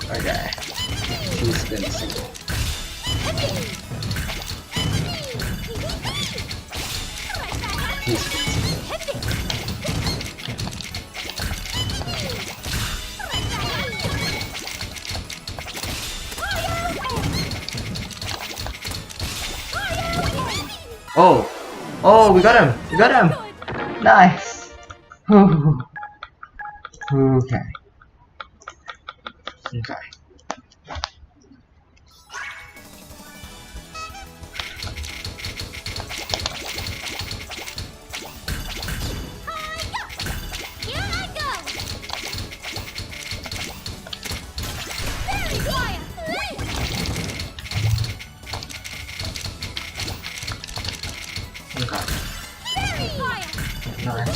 Okay. T-spin single. T-spin single. Oh! Oh, we got him! We got him! Nice! Okay. Okay. Okay. Nice.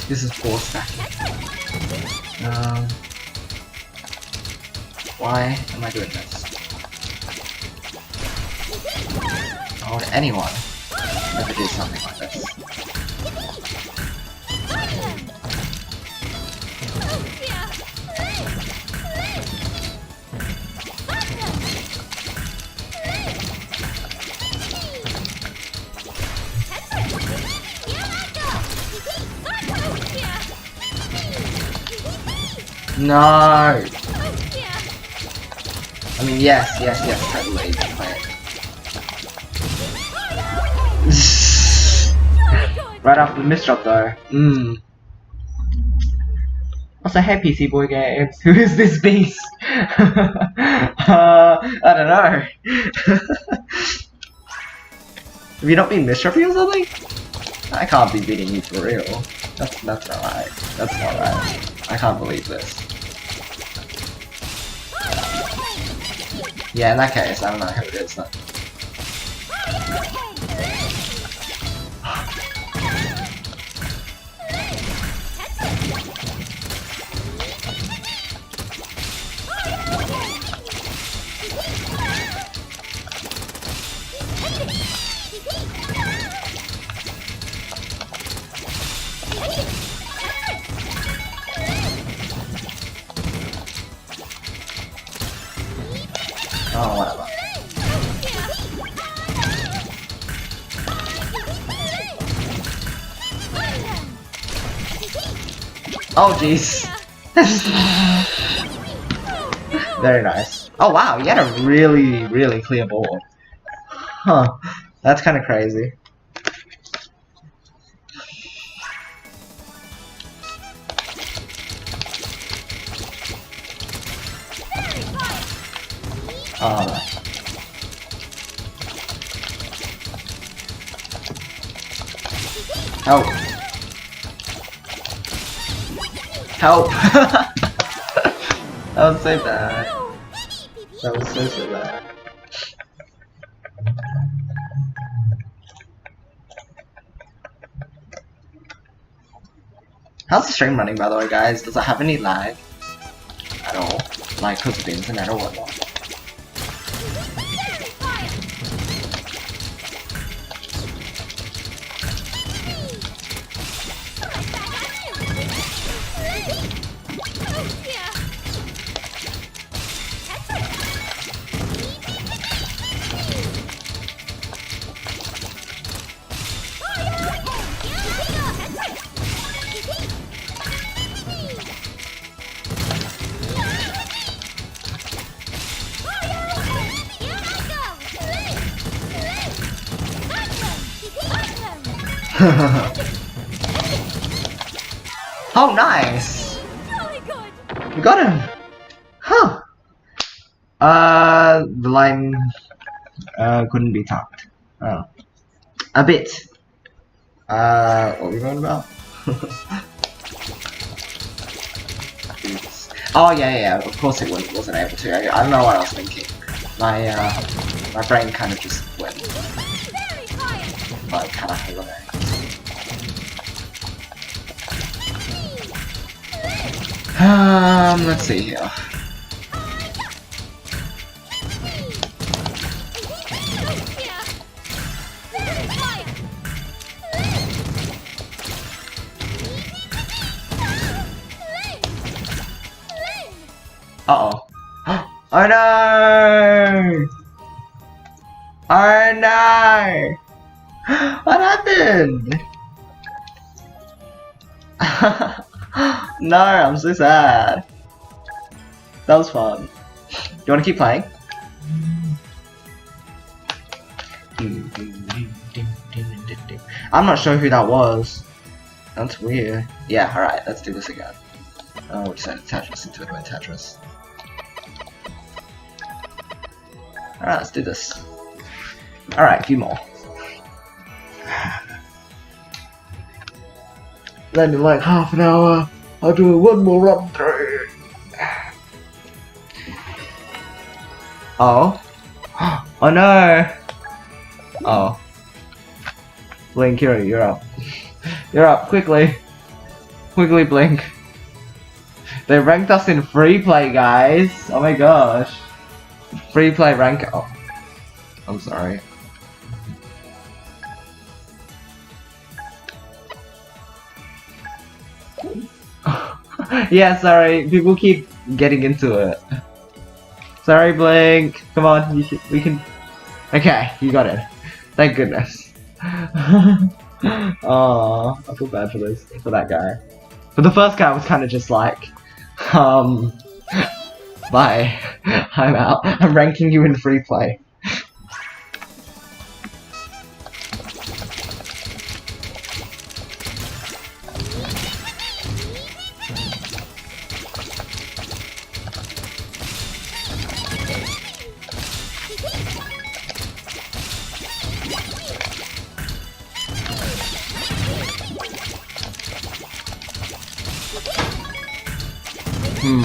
This is 4 stacking. Why am I doing this? How would anyone ever do something like this? No! I mean, yes, totally. Play it. Right after the misdrop though. Also, hey PC Boy Games, who is this beast? I don't know. Have you not been misdropping or something? I can't be beating you for real. That's not right. That's not right. I can't believe this. Yeah, in that case, I don't know who it is then. Oh, whatever. Oh, jeez. Very nice. Oh, wow, you had a really, really clear board. Huh. That's kind of crazy. Oh, no. Help. Help. That was so bad. That was so bad. How's the stream running, by the way, guys? Does it have any lag at all? Like, because of the internet or whatnot? Oh, nice! You got him! Huh! The line couldn't be topped. Oh. A bit. What were we going about? Oh yeah, of course it wasn't able to. I don't know what I was thinking. My brain kind of just went like kind of holiday. Let's see here. Uh-oh. Oh no! Oh no! What happened? No, I'm so sad. That was fun. You wanna keep playing? I'm not sure who that was. That's weird. Yeah, alright, let's do this again. Oh, we decided to Tetris into another Tetris. Alright, let's do this. Alright, a few more. Then in like half an hour, I'll do one more run through. Oh. Oh no! Oh. Blink, you're up. You're up, quickly. Quickly, Blink. They ranked us in free play, guys. Oh my gosh. Free play rank. Oh. I'm sorry. Yeah, sorry. People keep getting into it. Sorry, Blink. Come on, we can. Okay, you got it. Thank goodness. Oh, I feel bad for that guy. But the first guy was kind of just like, bye. I'm out. I'm ranking you in free play. One,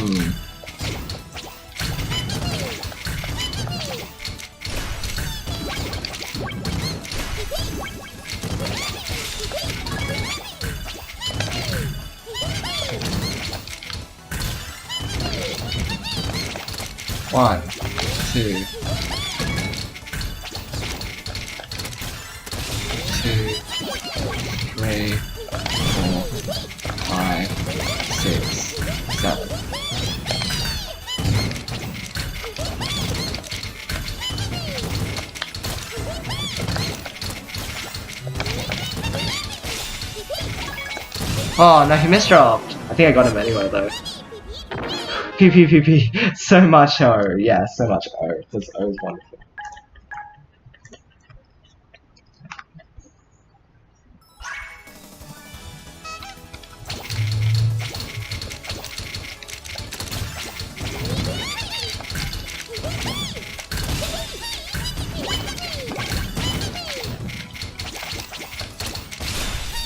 two, three, 4, 5, 6, 7. Oh no, he misdropped. I think I got him anyway though. P. So much O. Yeah, so much O. This O is wonderful.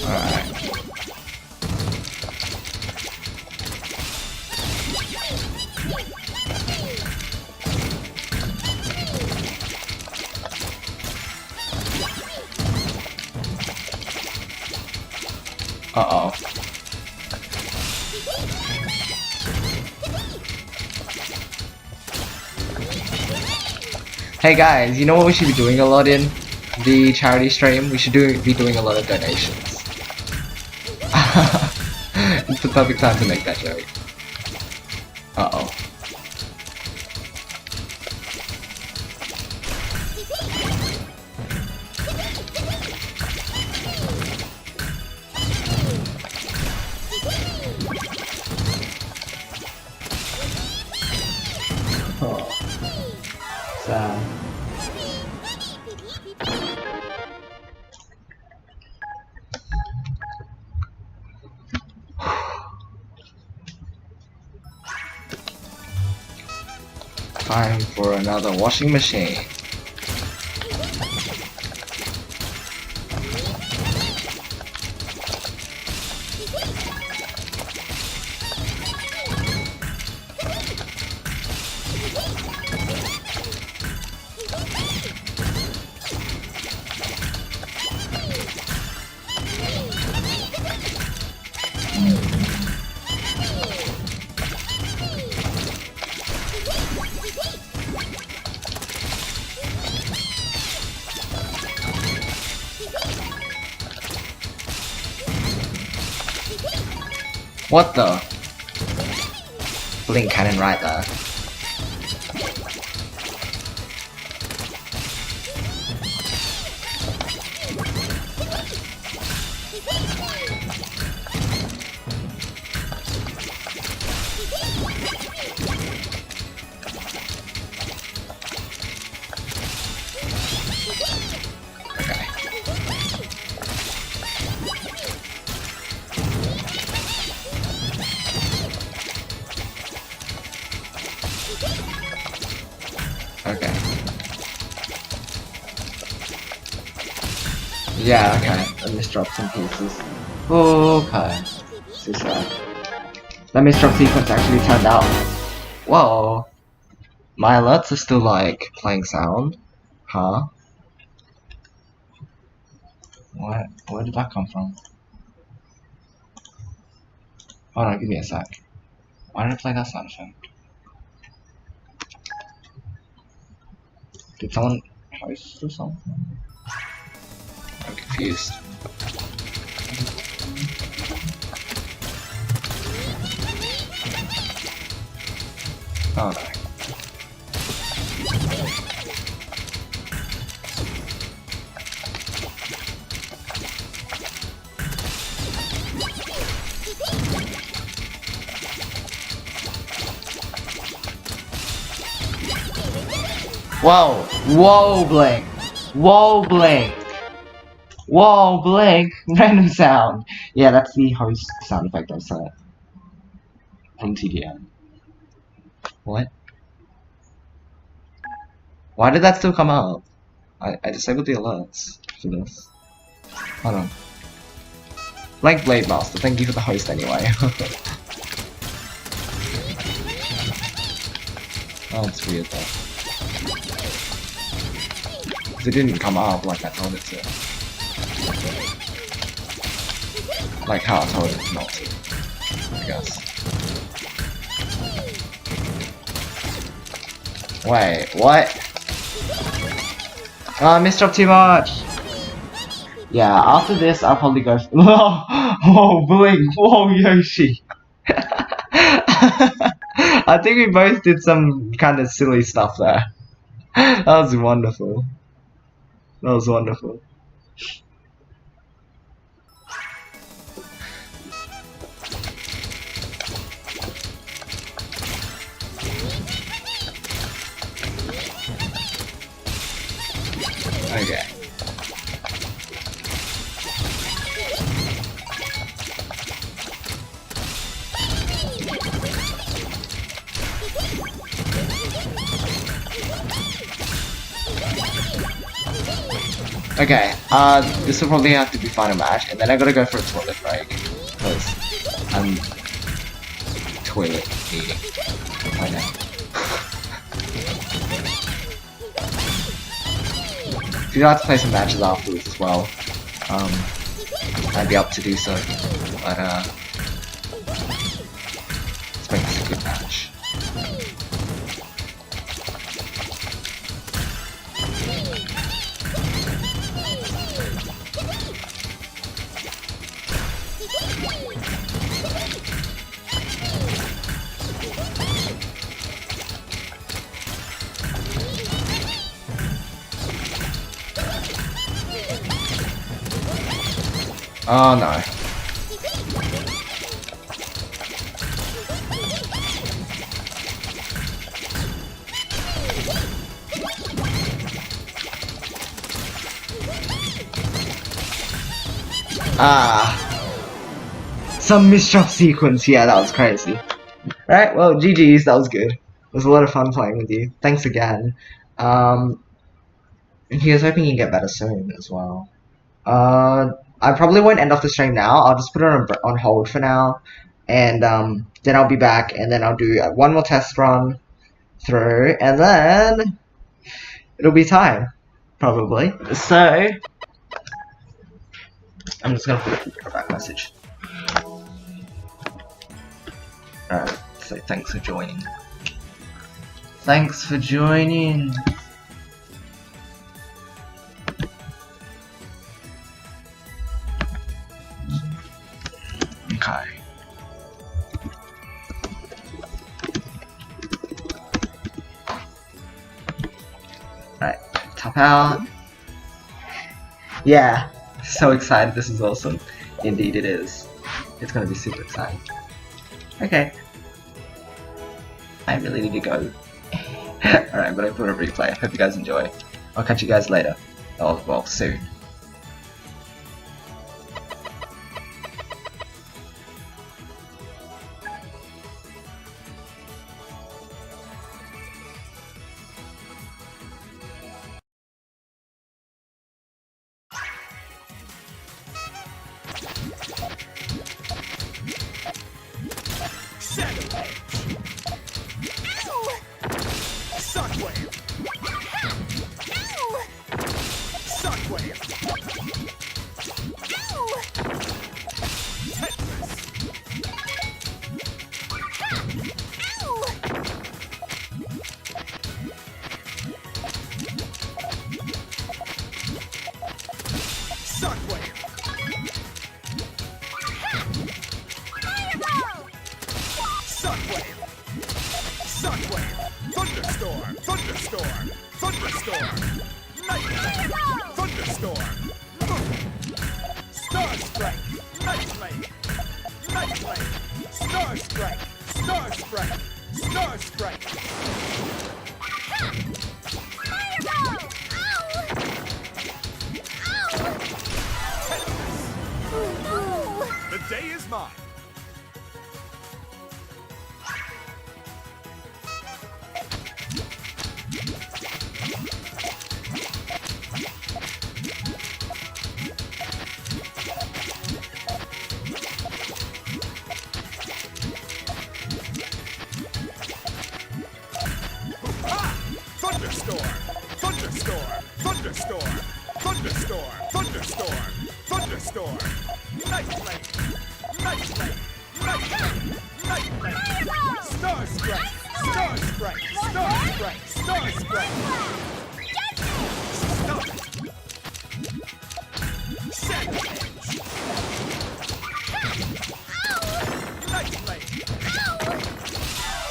Alright. Uh-oh. Hey guys, you know what we should be doing a lot in the charity stream? We should be doing a lot of donations. It's the perfect time to make that joke. Uh-oh. Sad. Time for another washing machine. What the? Blink cannon right there. Okay. Yeah, okay. Let me drop some pieces. Okay. So sad. That misdrop sequence actually turned out. Whoa. My alerts are still like playing sound? Huh? What? Where did that come from? Hold on, give me a sec. Why did I play that sound effect? Did someone host or something? I'm confused. Oh no. Whoa! Whoa, blink! Whoa, blink! Whoa, blink! Random sound! Yeah, that's the host sound effect I set. From TDM. What? Why did that still come up? I disabled the alerts for this. Hold on. Blank Blade Master, thank you for the host anyway. Oh, it's weird though. 'Cause it didn't come up like I told it to. Like how I told it not to, I guess. Wait, what? Oh, I missed up too much! Yeah, after this, I'll probably go. Whoa, Blink! Whoa, Yoshi! I think we both did some kind of silly stuff there. That was wonderful. That was wonderful. Okay. Okay, this will probably have to be final match, and then I gotta go for a toilet break, because I'm toilet eating right now. If you'd like to play some matches afterwards as well, I'd be up to do so, but let's make this a good match. Oh no. Some mischief sequence, yeah, that was crazy. Right, well, GG's, that was good. It was a lot of fun playing with you. Thanks again. And he was hoping you get better soon as well. I probably won't end off the stream now. I'll just put it on hold for now, and then I'll be back, and then I'll do one more test run through, and then it'll be time, probably. So I'm just gonna put a back message. Alright, so thanks for joining. Thanks for joining. Okay. Right, top out. Yeah, so excited. This is awesome. Indeed it is. It's gonna be super exciting. Okay. I really need to go. Alright, but I put a replay. Hope you guys enjoy. I'll catch you guys later. Oh, well, soon. Thunderstorm! Thunderstorm! Thunderstorm! Thunderstorm! Thunderstorm! Night Flame! Night Flame! Night Flame! Night Flame! Star Sprite! Star Sprite! Star Sprite! Star Sprite! Stop it! Sandwich! Night Flame!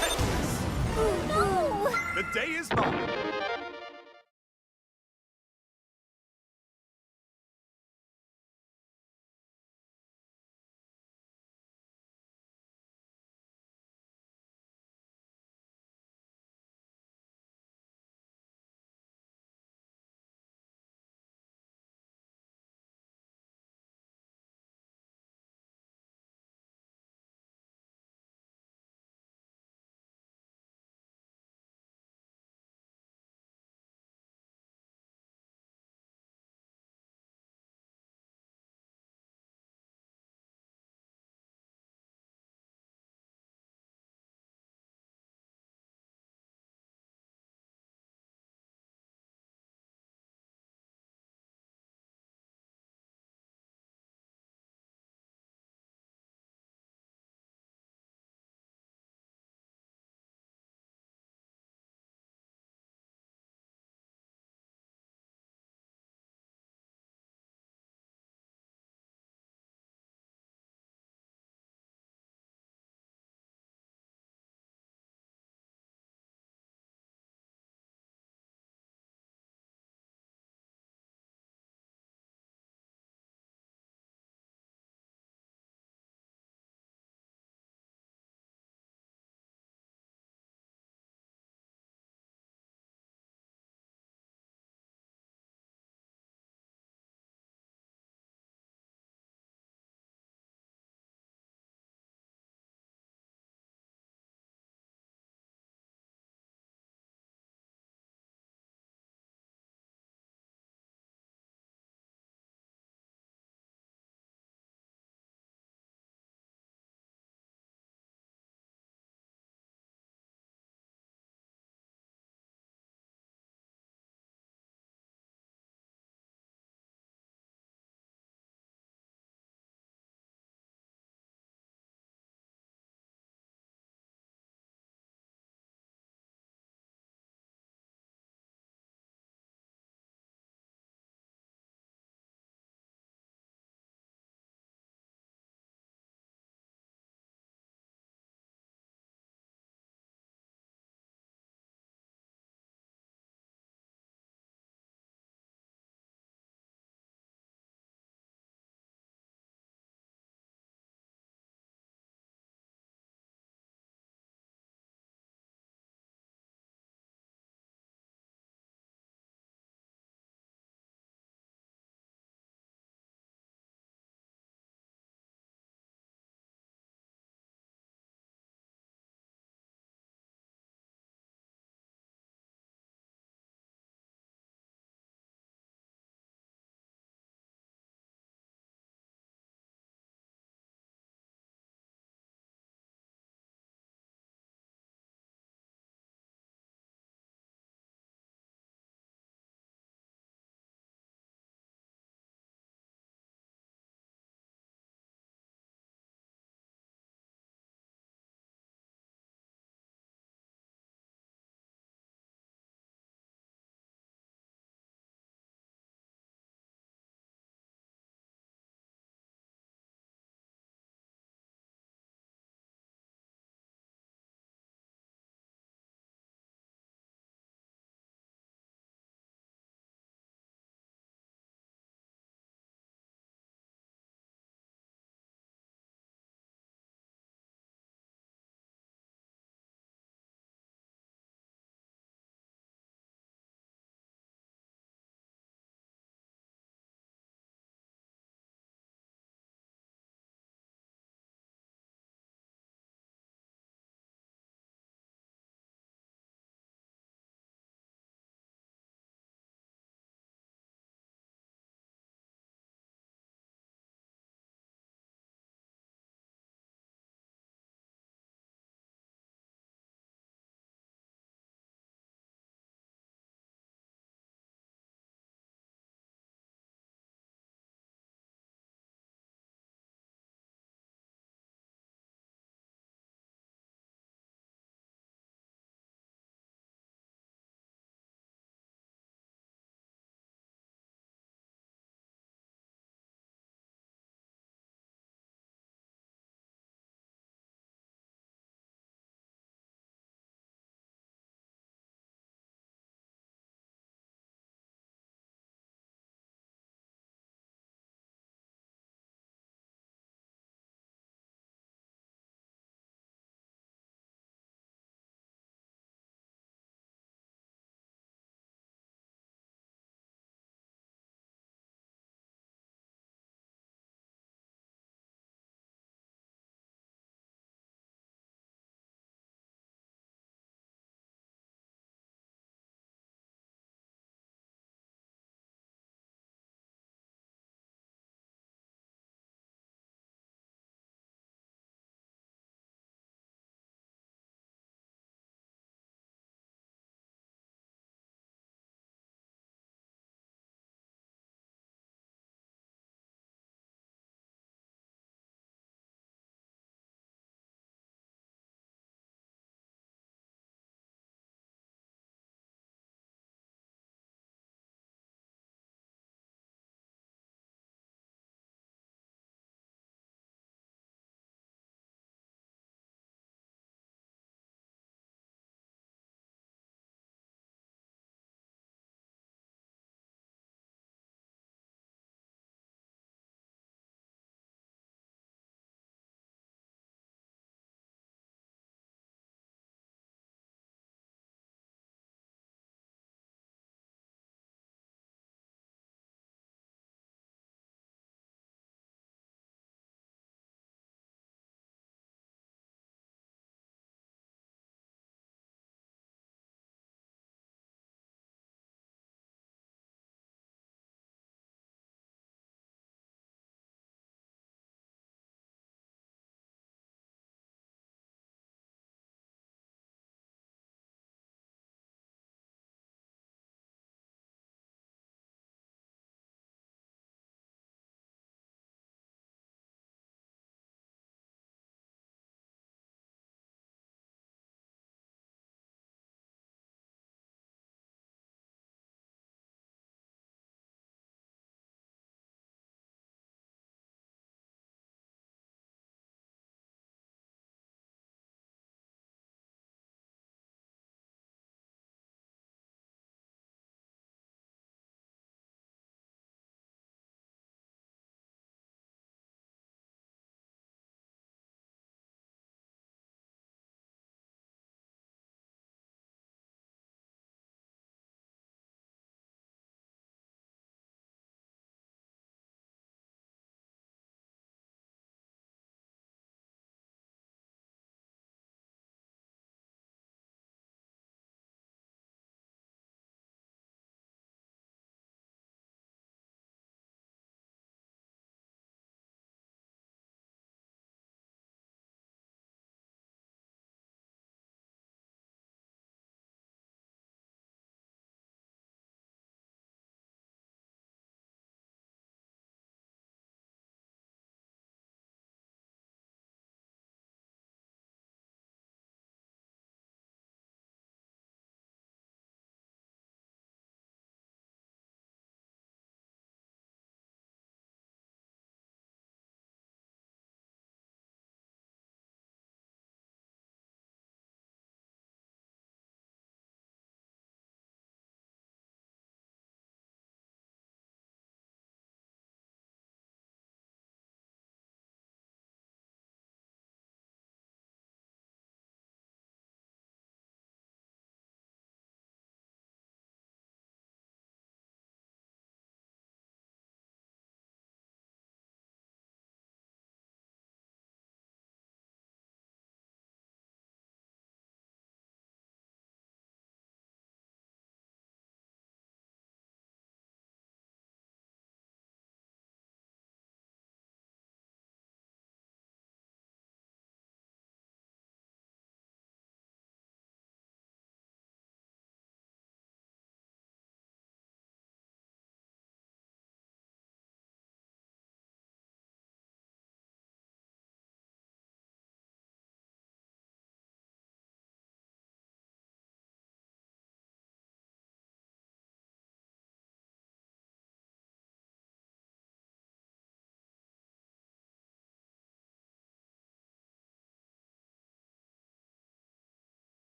Tetris! The day is mine!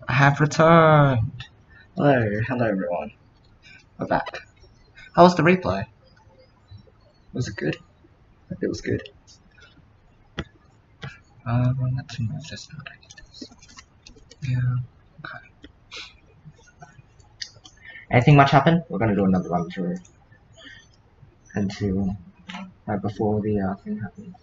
I have returned. Hello everyone. We're back. How was the replay? Was it good? It was good. Let's move this out. Yeah. Okay. Anything much happen? We're gonna do another run through until right before the thing happens.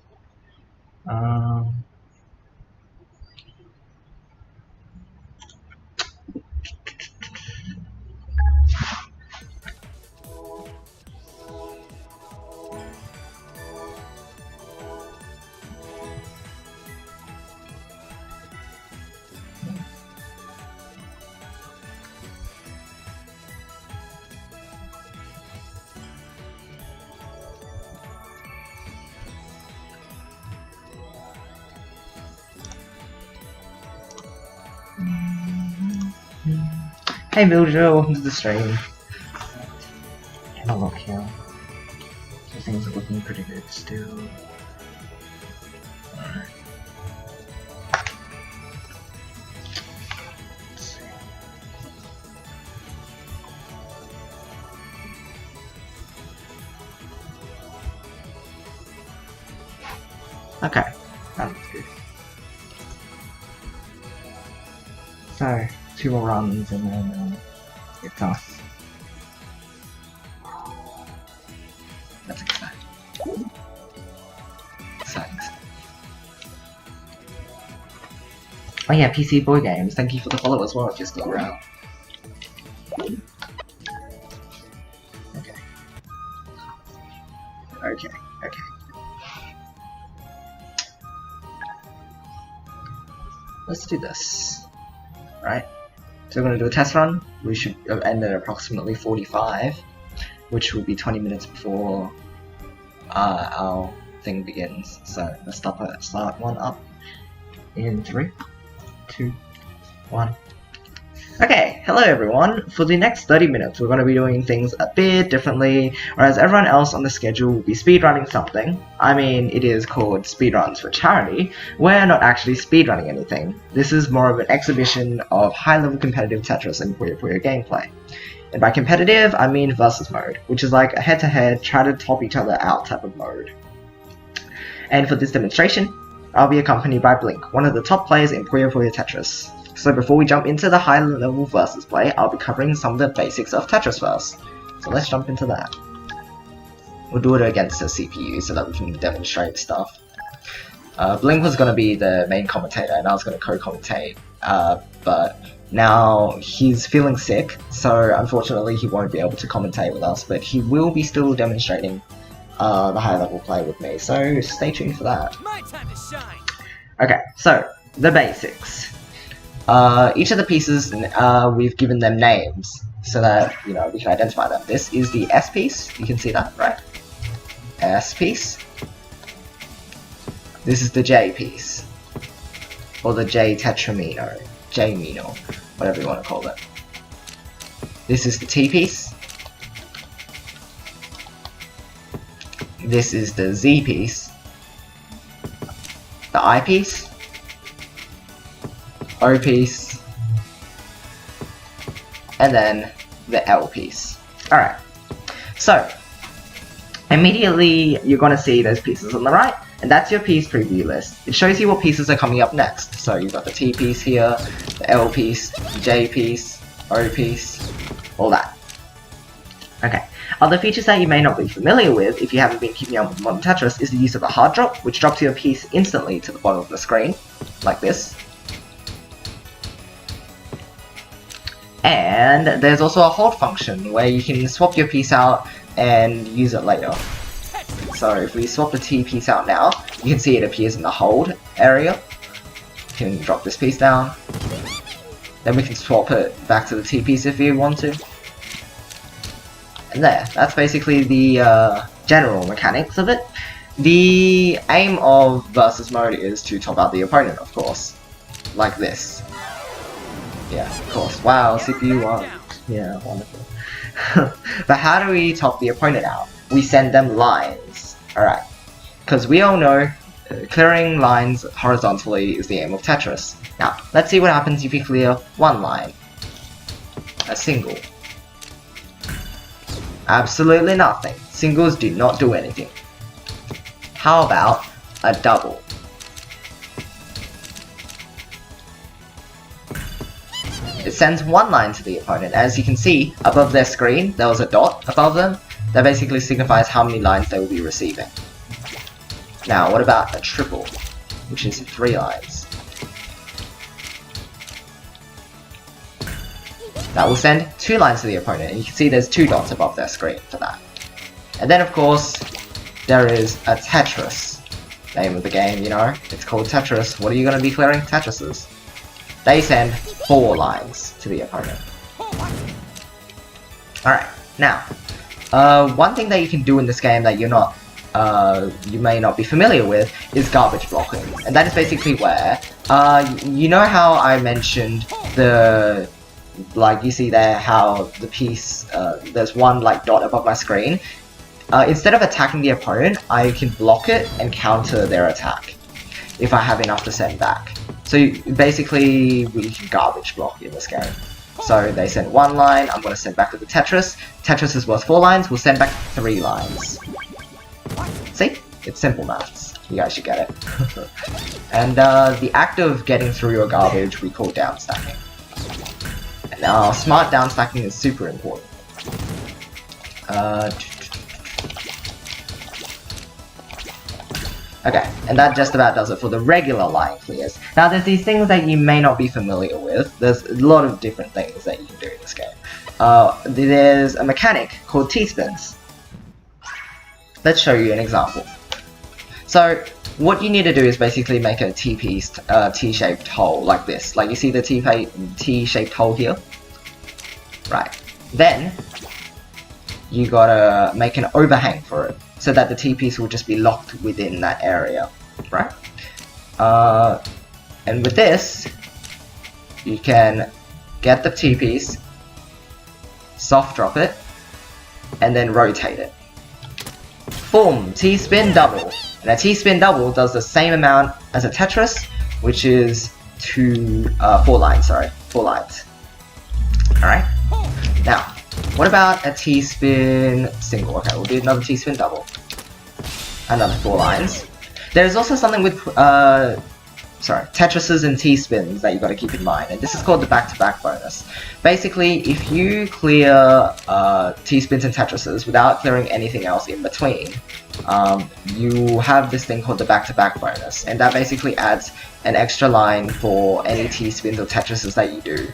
Hey Miljo, welcome to the stream. And a look here. So things are looking pretty good still. Alright. Let's see. Okay, that looks good. So, 2 more runs and then it's us. That's exciting. Exciting. Oh yeah, PC Boy Games, thank you for the follow as well if you're still around. Okay. Okay. Let's do this. Right? So we're going to do a test run. We should end at approximately 45, which will be 20 minutes before our thing begins. So let's start one up in 3, 2, 1. Okay, hello everyone. For the next 30 minutes, we're going to be doing things a bit differently, whereas everyone else on the schedule will be speedrunning something. I mean, it is called Speedruns for Charity. We're not actually speedrunning anything. This is more of an exhibition of high-level competitive Tetris and Puyo Puyo gameplay. And by competitive, I mean versus mode, which is like a head-to-head, try to top each other out type of mode. And for this demonstration, I'll be accompanied by Blink, one of the top players in Puyo Puyo Tetris. So before we jump into the high-level versus play, I'll be covering some of the basics of Tetris first. So let's jump into that. We'll do it against the CPU so that we can demonstrate stuff. Blink was going to be the main commentator and I was going to co-commentate, but now he's feeling sick, so unfortunately he won't be able to commentate with us, but he will be still demonstrating the high-level play with me, so stay tuned for that. My time to shine. Okay, so the basics. Each of the pieces, we've given them names so that, you know, we can identify them. This is the S piece, you can see that, right? S piece. This is the J piece, or the J tetramino, J mino, whatever you want to call it. This is the T piece. This is the Z piece. The I piece. O piece, and then the L piece. Alright, so immediately you're going to see those pieces on the right, and that's your piece preview list. It shows you what pieces are coming up next. So you've got the T piece here, the L piece, the J piece, O piece, all that. Okay, other features that you may not be familiar with if you haven't been keeping up with modern Tetris is the use of a hard drop, which drops your piece instantly to the bottom of the screen, like this. And there's also a hold function where you can swap your piece out and use it later. So if we swap the T piece out now, you can see it appears in the hold area. You can drop this piece down. Then we can swap it back to the T piece if you want to. And there, that's basically the general mechanics of it. The aim of versus mode is to top out the opponent, of course. Like this. Yeah, of course. Wow, CPU on. Yeah, wonderful. But how do we top the opponent out? We send them lines. Alright. Because we all know clearing lines horizontally is the aim of Tetris. Now, let's see what happens if you clear one line. A single. Absolutely nothing. Singles do not do anything. How about a double? It sends one line to the opponent. As you can see, above their screen, there was a dot above them. That basically signifies how many lines they will be receiving. Now, what about a triple, which is 3 lines? That will send 2 lines to the opponent, and you can see there's 2 dots above their screen for that. And then, of course, there is a Tetris. Name of the game, you know, it's called Tetris. What are you going to be clearing? Tetrises. They send 4 lines to the opponent. Alright, now, one thing that you can do in this game that you're not, you may not be familiar with is garbage blocking. And that is basically where, you know how I mentioned the, like you see there how the piece, there's one like dot above my screen. Instead of attacking the opponent, I can block it and counter their attack if I have enough to send back. So basically, we can garbage block in this game. So they send 1 line, I'm going to send back to the Tetris. Tetris is worth 4 lines, we'll send back 3 lines. See? It's simple maths. You guys should get it. And the act of getting through your garbage we call down stacking. And now, smart down stacking is super important. Okay, and that just about does it for the regular line clears. Now there's these things that you may not be familiar with. There's a lot of different things that you can do in this game. There's a mechanic called T-spins. Let's show you an example. So what you need to do is basically make a T-piece, T-shaped hole like this. Like you see the T-shaped hole here? Right. Then you gotta make an overhang for it, so that the T-piece will just be locked within that area, right? And with this, you can get the T-piece, soft drop it, and then rotate it. Boom! T-spin double. And a T-spin double does the same amount as a Tetris, which is 4 lines, sorry. 4 lines. Alright? Now, what about a T-spin single? Okay, we'll do another T-spin double. Another 4 lines. There's also something with, Tetrises and T-spins that you got to keep in mind, and this is called the back-to-back bonus. Basically, if you clear T-spins and Tetrises without clearing anything else in between, you have this thing called the back-to-back bonus, and that basically adds an extra line for any T-spins or Tetrises that you do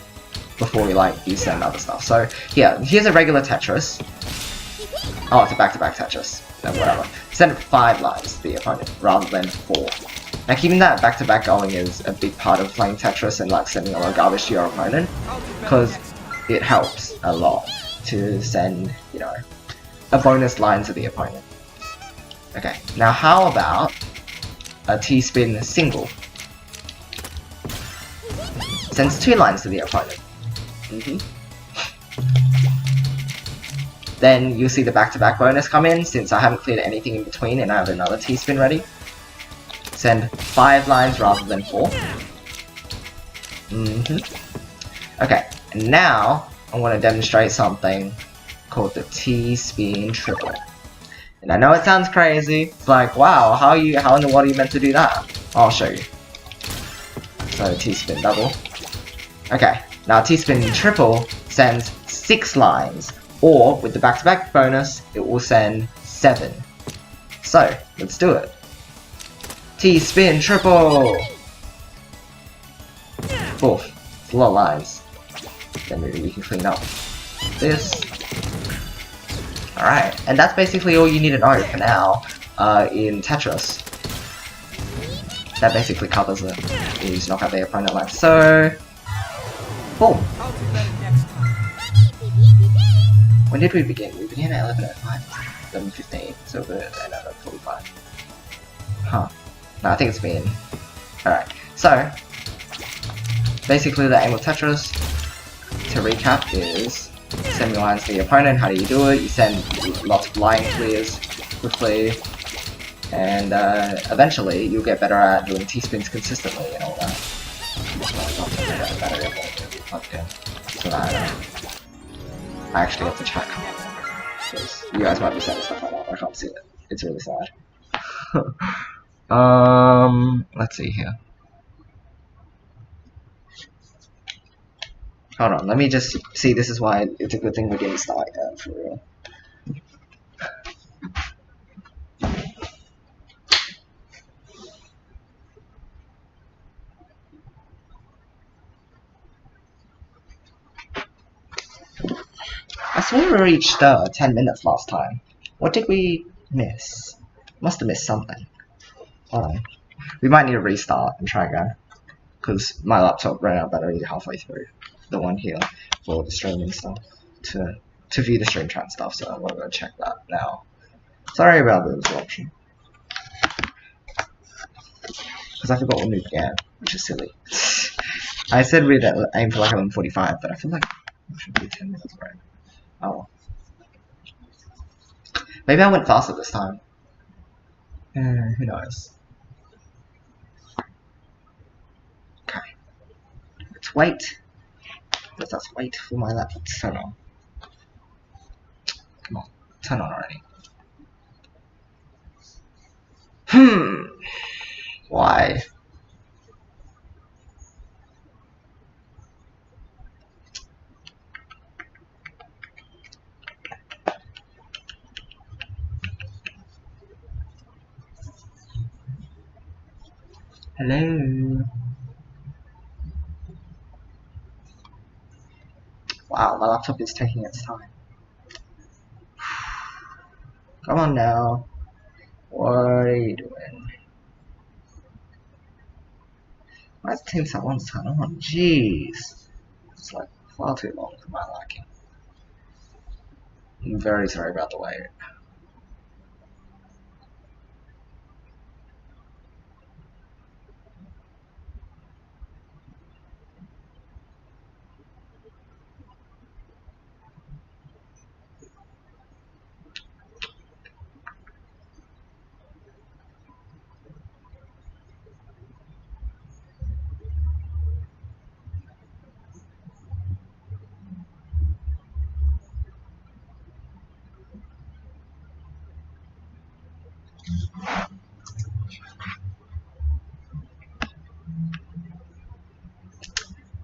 before you send other stuff. So here's a regular Tetris. Oh, it's a back-to-back Tetris. No, whatever. Send 5 lines to the opponent rather than 4. Now keeping that back-to-back going is a big part of playing Tetris and like sending a lot of garbage to your opponent, because it helps a lot to send, you know, a bonus line to the opponent. Okay, now how about a T-spin single? Sends 2 lines to the opponent. Then you'll see the back-to-back bonus come in, since I haven't cleared anything in between and I have another T-spin ready. Send 5 lines rather than 4. Okay, and now I want to demonstrate something called the T-spin triple. And I know it sounds crazy. It's like, wow, how in the world are you meant to do that? I'll show you. So T-spin double. Okay, now T-spin triple sends 6 lines, or with the back-to-back bonus, it will send 7. So let's do it. T-spin triple. Oof, it's a lot of lines. Then maybe we can clean up this. Alright, and that's basically all you need to know for now in Tetris. That basically covers it. You just knock out the opponent like so. Boom. When did we begin? We began at 11:05, 11:15, so we're at 11:45. Huh. No, I think it's been... Alright, so basically the aim of Tetris, to recap, is send lines to the opponent. How do you do it? You send lots of line clears quickly, and eventually you'll get better at doing T-spins consistently and all that. Okay, so that I actually have to check because you guys might be saying stuff like that. I can't see it. It's really sad. Let's see here. Hold on, let me just see. This is why it's a good thing we didn't start yet, for real. I swear we reached 10 minutes last time. What did we miss? Must have missed something. Hold on. We might need to restart and try again. Because my laptop ran out of battery halfway through. The one here for the streaming stuff. To view the stream chat stuff, so I'm gonna check that now. Sorry about the interruption. Because I forgot when we began, which is silly. I said we'd aim for like 11:45, but I feel like it should be 10 minutes, right? Oh. Maybe I went faster this time. Who knows? Okay. Let's wait. Let's wait for my laptop to turn on. Come on, turn on already. Why? Hello. Wow, my laptop is taking its time. Come on now. What are you doing? Why does it take so long to turn on? Jeez. It's like far too long for my liking. I'm very sorry about the wait.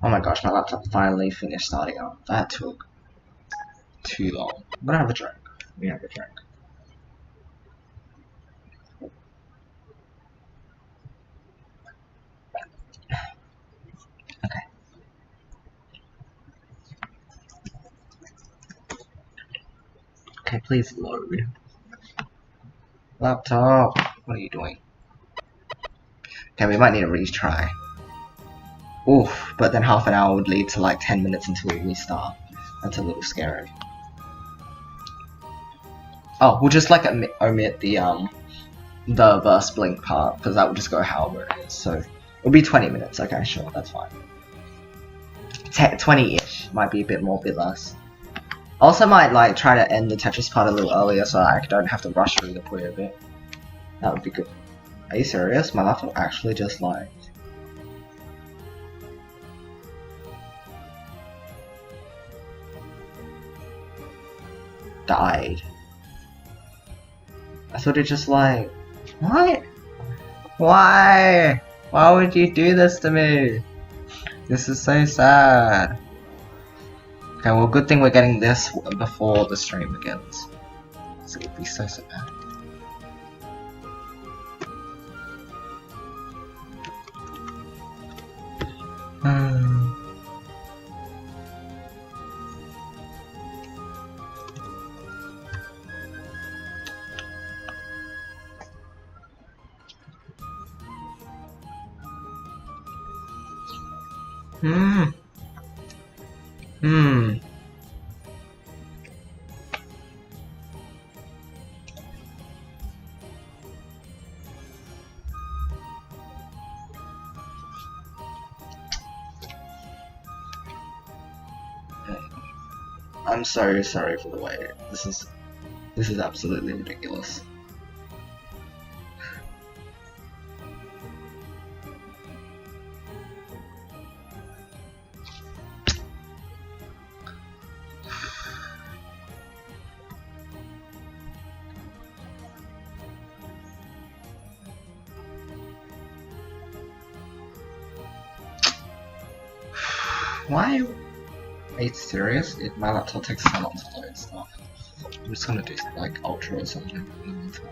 Oh my gosh, my laptop finally finished starting up. That took too long. I'm gonna have a drink. We have a drink. Okay. Okay, please load. Laptop, what are you doing? Okay, we might need to retry. Oof, but then half an hour would lead to like 10 minutes until we restart. That's a little scary. Oh, we'll just like omit the burst blink part, because that will just go however it is. So it'll be 20 minutes. Okay, sure, that's fine. 20-ish, might be a bit more, a bit less. Also might like try to end the Tetris part a little earlier so I don't have to rush through the query a bit. That would be good. Are you serious? My laptop actually just like died. I thought it just like, what? Why? Why would you do this to me? This is so sad. Okay, well, good thing we're getting this before the stream begins. So it'd be so sad. I'm so sorry for the wait. This is absolutely ridiculous. Why? Are you serious? My laptop takes so long to load stuff. I'm just gonna do like Ultra or something in the meantime.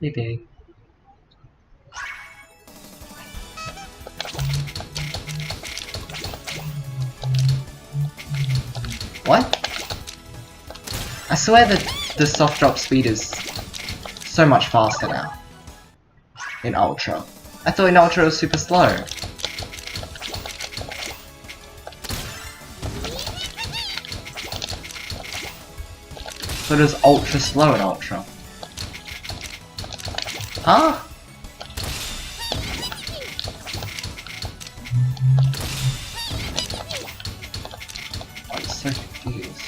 Maybe. What? I swear that the soft drop speed is so much faster now. In Ultra. I thought in Ultra it was super slow. So it was ultra slow in Ultra. Huh? I'm so confused.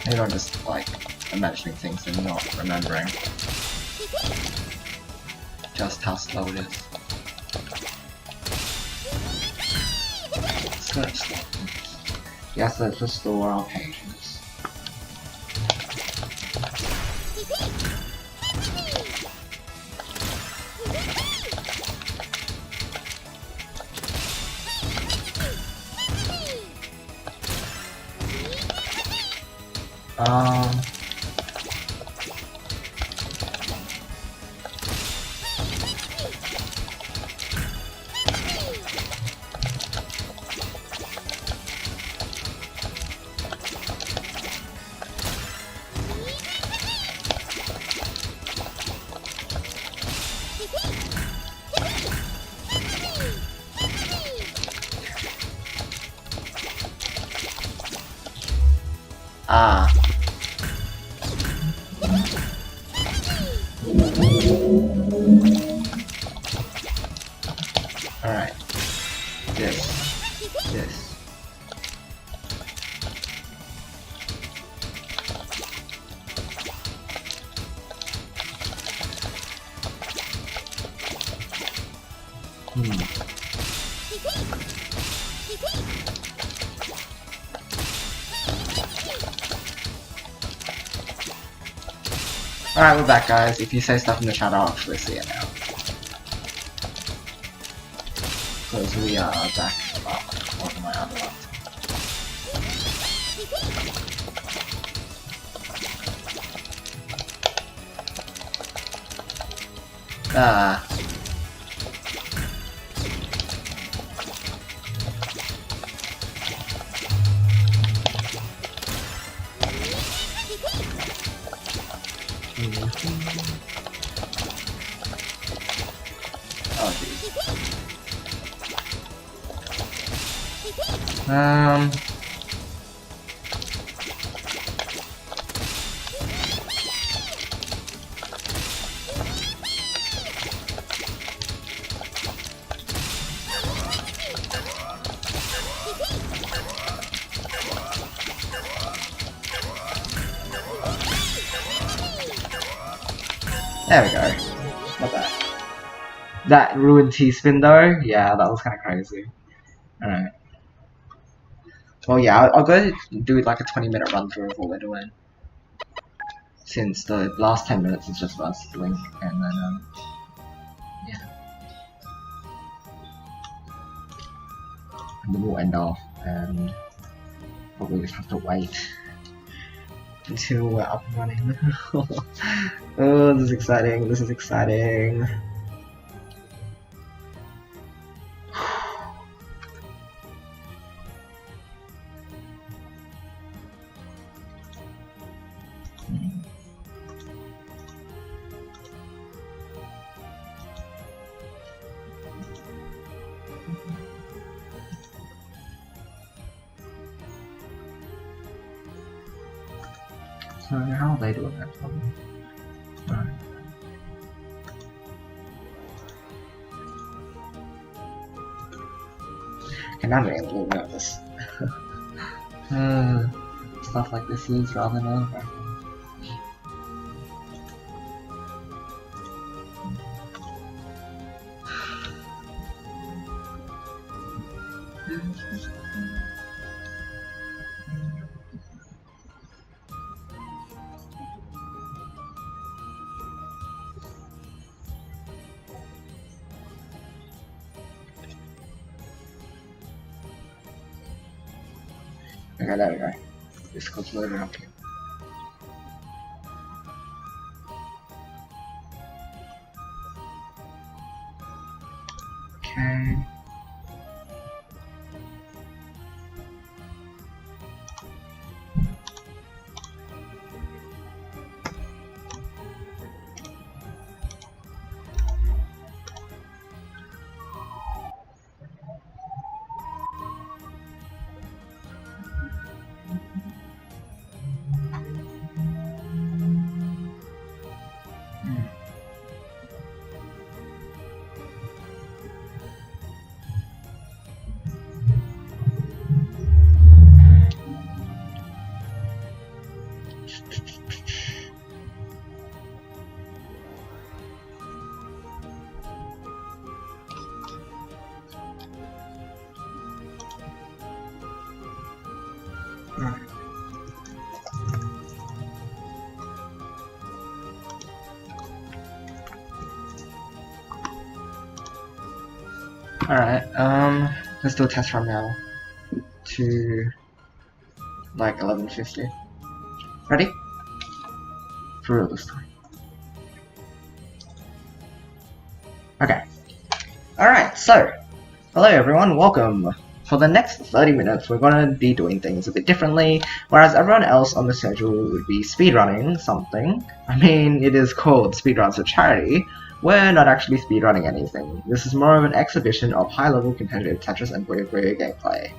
Maybe I'm just like imagining things and not remembering just how slow it is. Search that. Yes, let's restore our pages. Alright. This. Alright, we're back, guys. If you say stuff in the chat, I'll actually see it now. Because we are back on my other laptop. Oh, jeez. There we go. Not bad. That ruined T-spin though? Yeah, that was kind of crazy. Alright. Well, yeah, I'll go do like a 20-minute run through of what we're doing. Since the last 10 minutes is just us doing, and then, yeah. And then we'll end off, and probably just have to wait until we're up and running. Oh, this is exciting, this is exciting. So how are they doing that for me? Right. Okay, now I'm getting a little nervous. Stuff like this is rather nerve-wracking. Okay, there we go. This goes loaded up here. Okay. Alright, let's do a test run now to like 11:50. Ready? For real this time. Okay. Alright, so hello everyone, welcome. For the next 30 minutes we're gonna be doing things a bit differently, whereas everyone else on the schedule would be speedrunning something. I mean, it is called Speedruns for Charity. We're not actually speedrunning anything. This is more of an exhibition of high-level competitive Tetris and Puyo Puyo gameplay.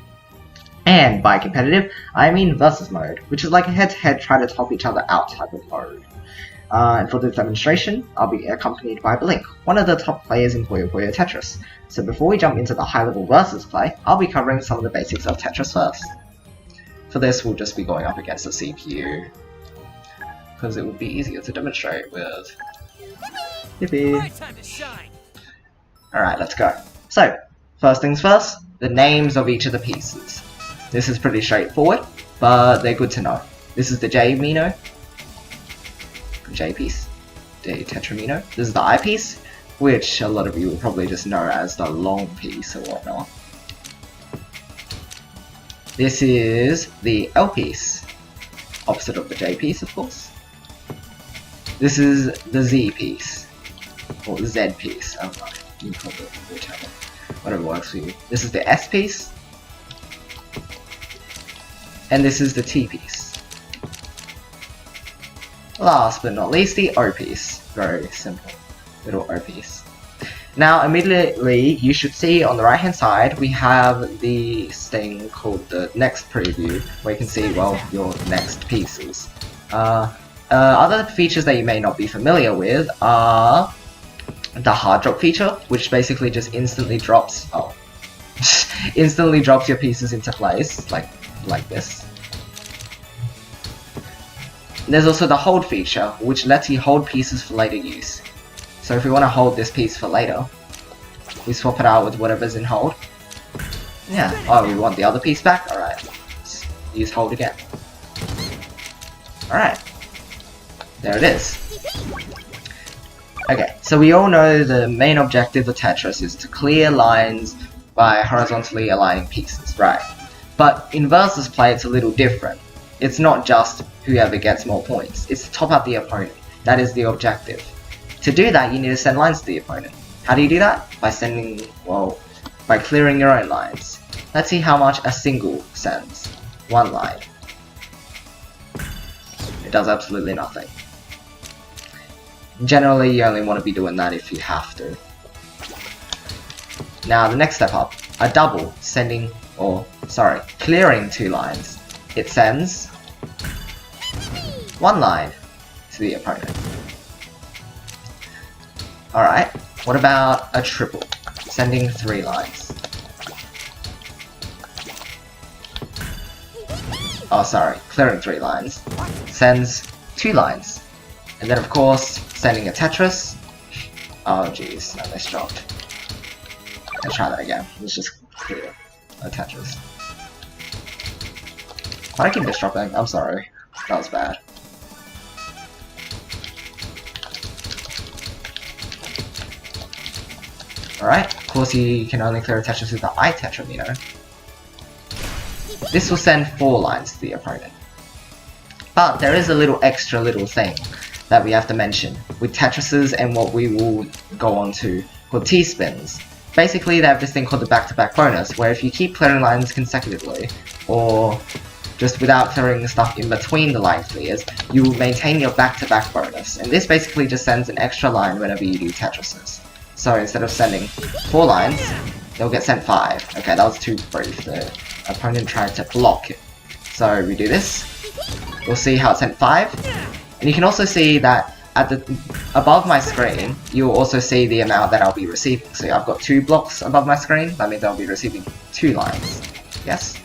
And by competitive, I mean versus mode, which is like a head-to-head try to top each other out type of mode. And for this demonstration, I'll be accompanied by Blink, one of the top players in Puyo Puyo Tetris. So before we jump into the high-level versus play, I'll be covering some of the basics of Tetris first. For this, we'll just be going up against the CPU, because it would be easier to demonstrate with. Yippee! Alright, let's go. So, first things first, the names of each of the pieces. This is pretty straightforward, but they're good to know. This is the J Mino, J piece, the Tetramino. This is the I piece, which a lot of you will probably just know as the long piece or whatnot. This is the L piece, opposite of the J piece, of course. This is the Z piece, or the Z piece. I don't know, you can call it whichever, whatever works for you. This is the S piece, and this is the T piece. Last but not least, the O piece. Very simple, little O piece. Now immediately you should see on the right hand side we have this thing called the next preview, where you can see, well, your next pieces. Other features that you may not be familiar with are the hard drop feature, which basically just instantly drops instantly drops your pieces into place, like this. There's also the hold feature, which lets you hold pieces for later use. So if we want to hold this piece for later, we swap it out with whatever's in hold. Yeah, oh, we want the other piece back? Alright, let's use hold again. Alright, there it is. Okay, so we all know the main objective of Tetris is to clear lines by horizontally aligning pieces, right? But in versus play it's a little different. It's not just whoever gets more points, it's to top up the opponent. That is the objective. To do that, you need to send lines to the opponent. How do you do that? By sending, well, by clearing your own lines. Let's see how much a single sends. One line. It does absolutely nothing. Generally, you only want to be doing that if you have to. Now, the next step up, a double, clearing two lines. It sends one line to the opponent. Alright, what about a triple, sending three lines? Oh, sorry, clearing three lines, sends two lines. And then of course, sending a Tetris. Oh jeez, I misdropped. Let's try that again. Let's just clear a Tetris. Why do I keep misdropping? I'm sorry. That was bad. Alright, of course you can only clear a Tetris with the I Tetramino. this will send 4 lines to the opponent. But there is a little extra little thing that we have to mention with Tetrises and what we will go on to called T-spins. Basically, they have this thing called the back-to-back bonus, where if you keep clearing lines consecutively, or just without clearing the stuff in between the line clears, you will maintain your back-to-back bonus. And this basically just sends an extra line whenever you do Tetrises. So instead of sending 4 lines, they'll get sent 5. Okay, that was too brief. The opponent tried to block it. So we do this. We'll see how it sent 5. And you can also see that at the above my screen, you'll also see the amount that I'll be receiving. So I've got 2 blocks above my screen. That means I'll be receiving 2 lines. Yes?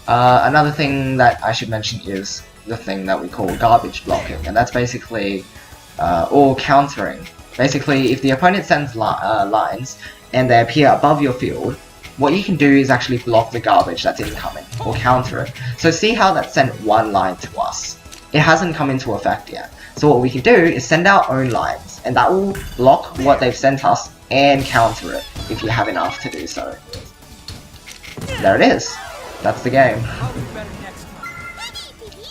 Another thing that I should mention is the thing that we call garbage blocking. And that's basically, or countering. Basically, if the opponent sends lines and they appear above your field, what you can do is actually block the garbage that's incoming, or counter it. So see how that sent 1 line to us. It hasn't come into effect yet. So what we can do is send our own lines, and that will block what they've sent us and counter it, if you have enough to do so. There it is. That's the game.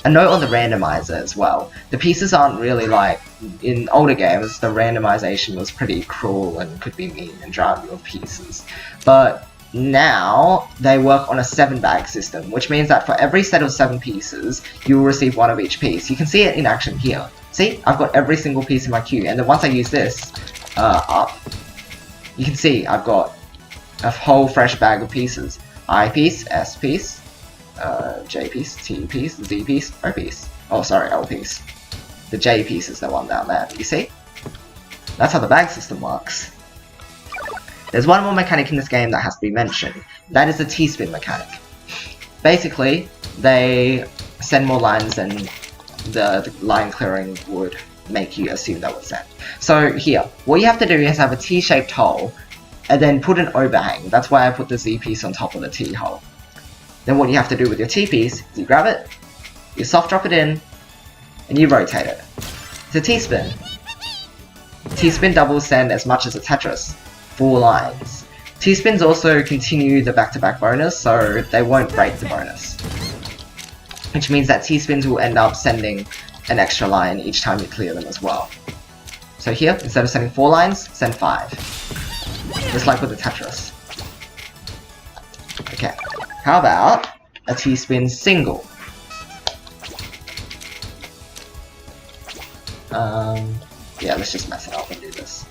A note on the randomizer as well. The pieces aren't really like, in older games, the randomization was pretty cruel and could be mean and drive you off pieces. But now, they work on a 7-bag system, which means that for every set of 7 pieces, you will receive 1 of each piece. You can see it in action here. See? I've got every single piece in my queue, and then once I use this up, you can see I've got a whole fresh bag of pieces. I piece, S piece, J piece, T piece, Z piece, O piece. Oh, sorry, L piece. The J piece is the one down there. You see? That's how the bag system works. There's one more mechanic in this game that has to be mentioned. That is the T-spin mechanic. Basically, they send more lines than the line clearing would make you assume that would send. So here, what you have to do is have a T-shaped hole, and then put an overhang. That's why I put the Z piece on top of the T hole. Then what you have to do with your T piece is you grab it, you soft drop it in, and you rotate it. It's a T-spin. T-spin doubles send as much as a Tetris. 4 lines. T-spins also continue the back-to-back bonus, so they won't break the bonus. Which means that T-spins will end up sending an extra line each time you clear them as well. So here, instead of sending 4 lines, send 5. Just like with the Tetris. Okay, how about a T-spin single? Yeah, let's just mess it up and do this.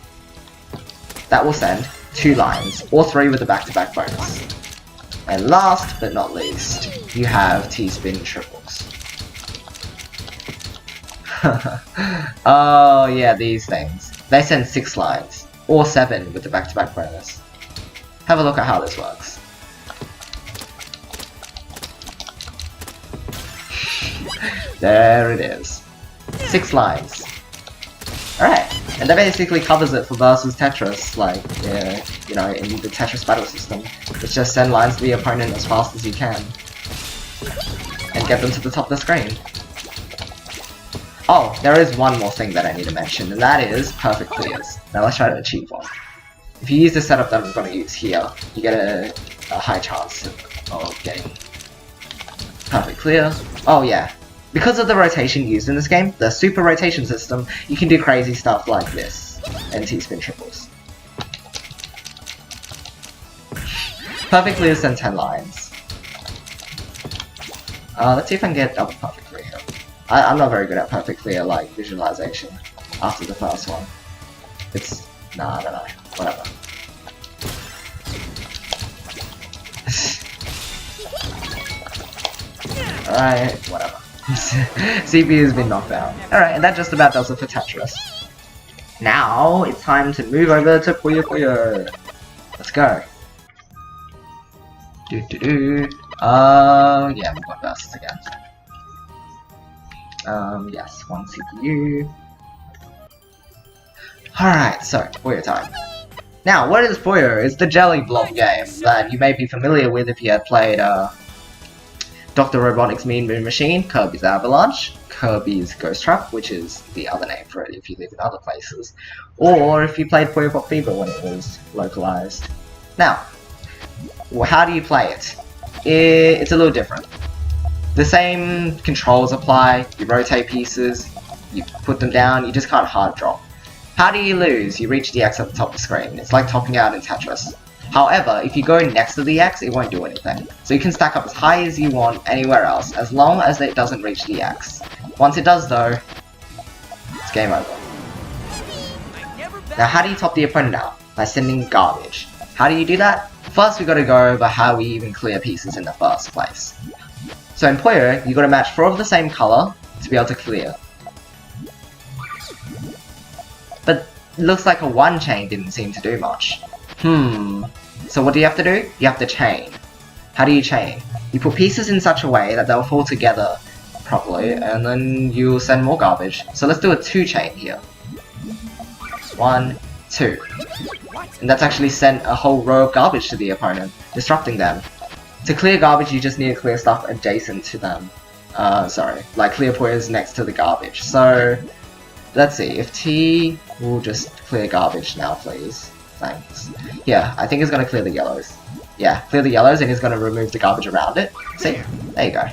That will send 2 lines, or 3 with the back-to-back bonus. And last but not least, you have T-spin triples. Oh yeah, these things. They send 6 lines, or 7 with the back-to-back bonus. Have a look at how this works. There it is. 6 lines. Alright, and that basically covers it for versus Tetris, like, you know, in the Tetris battle system. It's just send lines to the opponent as fast as you can. And get them to the top of the screen. Oh, there is one more thing that I need to mention, and that is perfect clears. Now let's try to achieve one. If you use the setup that I'm going to use here, you get a high chance of getting perfect clear. Oh yeah. Because of the rotation used in this game, the super rotation system, you can do crazy stuff like this, and T-spin triples. Perfect clear send 10 lines. Let's see if I can get double perfect clear here. I'm not very good at perfect clear, like, visualization after the first one. It's... nah, I don't know. Whatever. Alright, whatever. CPU has been knocked out. Alright, and that just about does it for Tetris. Now, it's time to move over to Puyo Puyo. Let's go. Yeah, we've got versus again. Yes, 1 CPU. Alright, so, Puyo time. Now, what is Puyo? It's the Jelly Blob game that you may be familiar with if you had played, Dr. Robotnik's Mean Moon Machine, Kirby's Avalanche, Kirby's Ghost Trap, which is the other name for it if you live in other places, or if you played Puyo Pop Fever when it was localized. Now, Well, how do you play it? It's a little different. The same controls apply. You rotate pieces, you put them down, you just can't hard drop. How do you lose? You reach the X at the top of the screen. It's like topping out in Tetris. However, if you go next to the X, it won't do anything. So you can stack up as high as you want anywhere else, as long as it doesn't reach the X. Once it does though, it's game over. Now how do you top the opponent out? By sending garbage. How do you do that? First we gotta go over how we even clear pieces in the first place. So in Puyo, you gotta match 4 of the same color to be able to clear. But it looks like a 1 chain didn't seem to do much. So what do you have to do? You have to chain. How do you chain? You put pieces in such a way that they'll fall together properly, and then you'll send more garbage. So let's do a 2 chain here. 1, 2. And that's actually sent a whole row of garbage to the opponent, disrupting them. To clear garbage, you just need to clear stuff adjacent to them. Like clear Puyos next to the garbage. So, let's see, if T will just clear garbage now, please. Thanks. Yeah, I think it's going to clear the yellows. Yeah, clear the yellows and it's going to remove the garbage around it. See? There you go.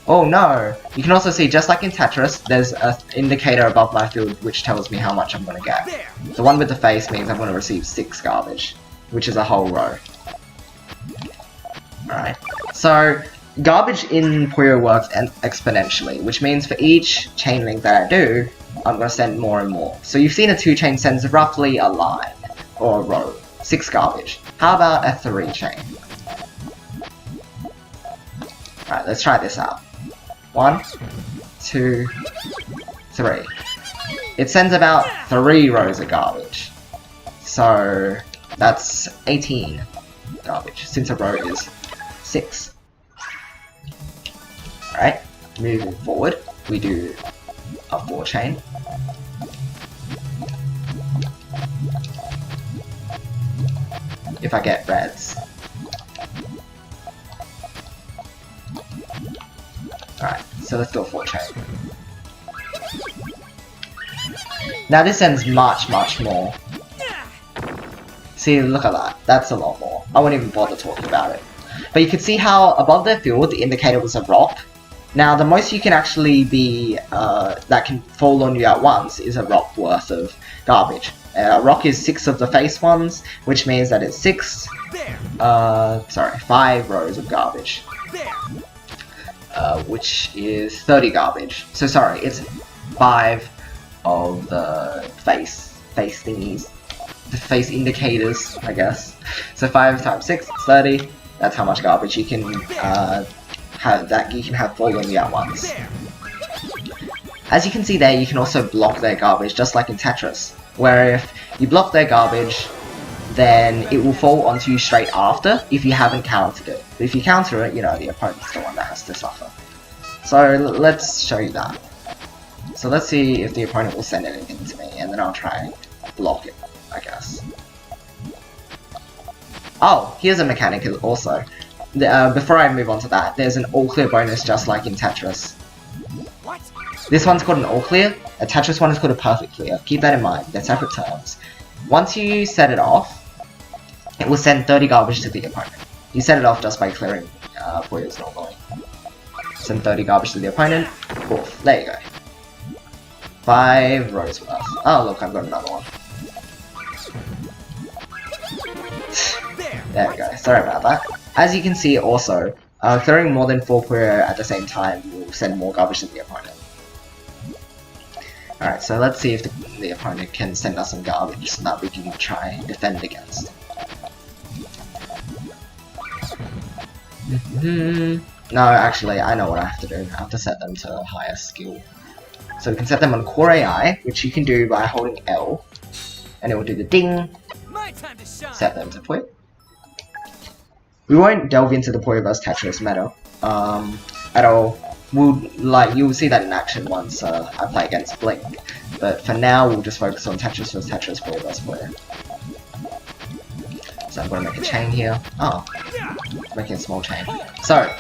Oh no! You can also see, just like in Tetris, there's an indicator above my field which tells me how much I'm going to get. The one with the face means I'm going to receive 6 garbage, which is a whole row. Alright, so garbage in Puyo works exponentially, which means for each chain link that I do, I'm going to send more and more. So you've seen a 2 chain sends roughly a line, or a row, 6 garbage. How about a 3 chain? Alright, let's try this out. 1, 2, 3. It sends about 3 rows of garbage. So that's 18 garbage, since a row is 6. Alright, moving forward, we do a 4 chain. If I get reds. Alright, so let's do a 4 chain. Now this sends much more. See, look at that. That's a lot more. I won't even bother talking about it. But you can see how above their field, the indicator was a rock. Now, the most you can actually be, that can fall on you at once is a rock worth of garbage. A rock is 6 of the face ones, which means that it's 5 rows of garbage. Which is 30 garbage. So sorry, it's 5 of the face thingies. The face indicators, I guess. So 5 times 6 is 30. That's how much garbage you can have fall on you at once. As you can see there, you can also block their garbage, just like in Tetris, where if you block their garbage, then it will fall onto you straight after if you haven't countered it. But if you counter it, you know, the opponent's the one that has to suffer. So let's show you that. So let's see if the opponent will send anything to me, and then I'll try and block it, I guess. Oh, here's a mechanic also. Before I move on to that, there's an all-clear bonus just like in Tetris. This one's called an all-clear, a Tetris one is called a perfect clear. Keep that in mind, they're separate terms. Once you set it off, it will send 30 garbage to the opponent. You set it off just by clearing Puyos normally. Send 30 garbage to the opponent. Poof, there you go. 5 rows worth. Oh look, I've got another one. There we go, sorry about that. As you can see also, clearing more than 4 Puyo at the same time will send more garbage to the opponent. Alright, so let's see if the opponent can send us some garbage so that we can try and defend against. No, actually, I know what I have to do. I have to set them to higher skill. So we can set them on Core AI, which you can do by holding L, and it will do the ding. Set them to Puyo. We won't delve into the Puyo vs Tetris meta at all. You'll see that in action once I play against Blink. But for now, we'll just focus on Tetris vs Tetris, Puyo vs Puyo. So I'm going to make a chain here. Oh, making a small chain. So,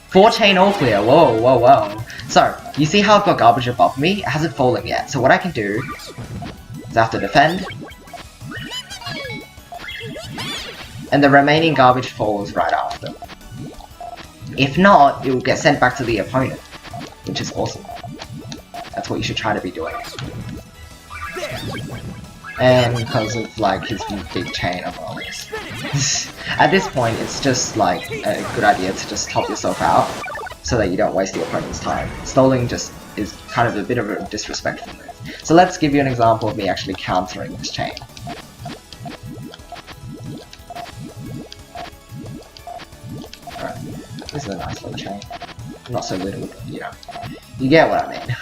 4 chain all clear. Whoa. So, you see how I've got garbage above me? It hasn't fallen yet. So what I can do is I have to defend. and the remaining garbage falls right after. If not, it will get sent back to the opponent, which is awesome. That's what you should try to be doing. And because of like his big chain of rolls. At this point, it's just like a good idea to just top yourself out so that you don't waste the opponent's time. Stalling just is kind of a bit of a disrespectful move. So let's give you an example of me actually countering this chain. Alright, this is a nice little chain. Not so little, but you know. You get what I mean.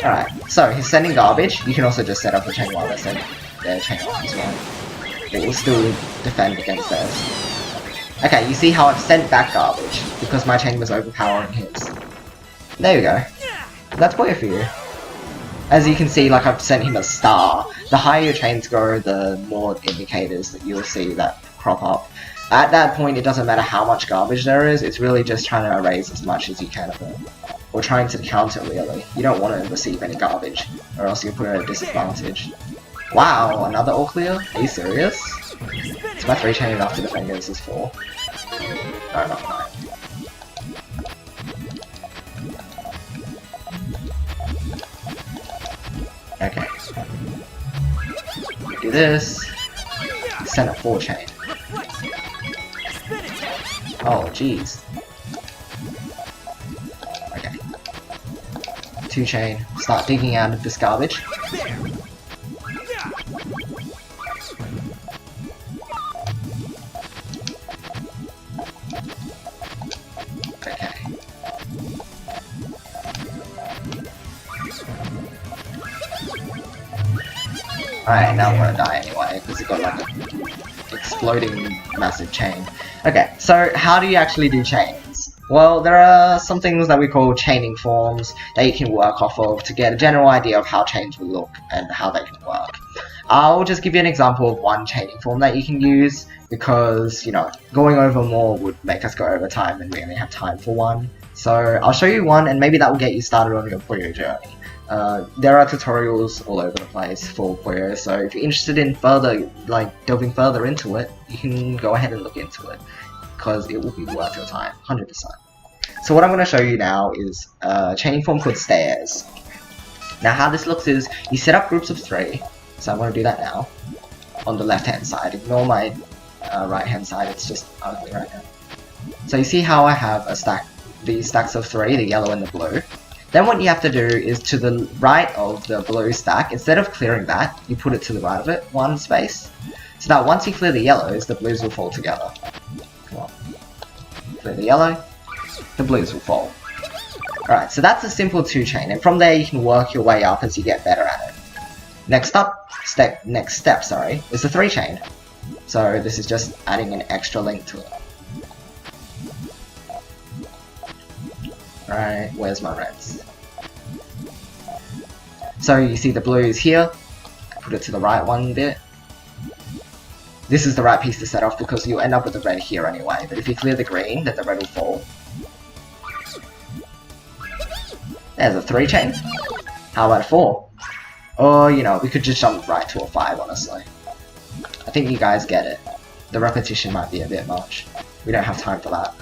Alright, so he's sending garbage. You can also just set up a chain while they're sending their chain off as well. It will still defend against theirs. Okay, you see how I've sent back garbage because my chain was overpowering his. There you go. That's player for you. As you can see, like I've sent him a star. The higher your chains go, the more indicators that you'll see that crop up. At that point, it doesn't matter how much garbage there is, it's really just trying to erase as much as you can of it. Or trying to counter, really. You don't want to receive any garbage, or else you'll put at a disadvantage. Wow, another all clear? Are you serious? Is my 3 chain enough to defend against his 4? No, not mine. Okay. Do this. Send a 4 chain. Oh, jeez. Okay. 2 chain. Start digging out of this garbage. Okay. Alright, now I'm gonna die anyway, because it got like an exploding massive chain. Okay, so how do you actually do chains? Well, there are some things that we call chaining forms that you can work off of to get a general idea of how chains will look and how they can work. I'll just give you an example of one chaining form that you can use because, you know, going over more would make us go over time and we only have time for one. So I'll show you one and maybe that will get you started on your Puyo journey. There are tutorials all over the place for Puyo, so if you're interested in further, like delving further into it, you can go ahead and look into it, because it will be worth your time, 100%. So what I'm going to show you now is a chaining form called stairs. Now how this looks is, you set up groups of 3, so I'm going to do that now, on the left hand side. Ignore my right hand side, it's just ugly right now. So you see how I have a stack, these stacks of 3, the yellow and the blue. Then what you have to do is to the right of the blue stack, instead of clearing that, you put it to the right of it, 1 space. So that once you clear the yellows, the blues will fall together. Come on. Clear the yellow, the blues will fall. Alright, so that's a simple 2 chain, and from there you can work your way up as you get better at it. Next step, is the 3 chain. So this is just adding an extra link to it. Right, where's my reds? So you see the blues here, put it to the right one bit. This is the right piece to set off because you'll end up with the red here anyway, but if you clear the green, then the red will fall. There's a 3 chain. How about a 4? Or, you know, we could just jump right to a 5, honestly. I think you guys get it. The repetition might be a bit much. We don't have time for that.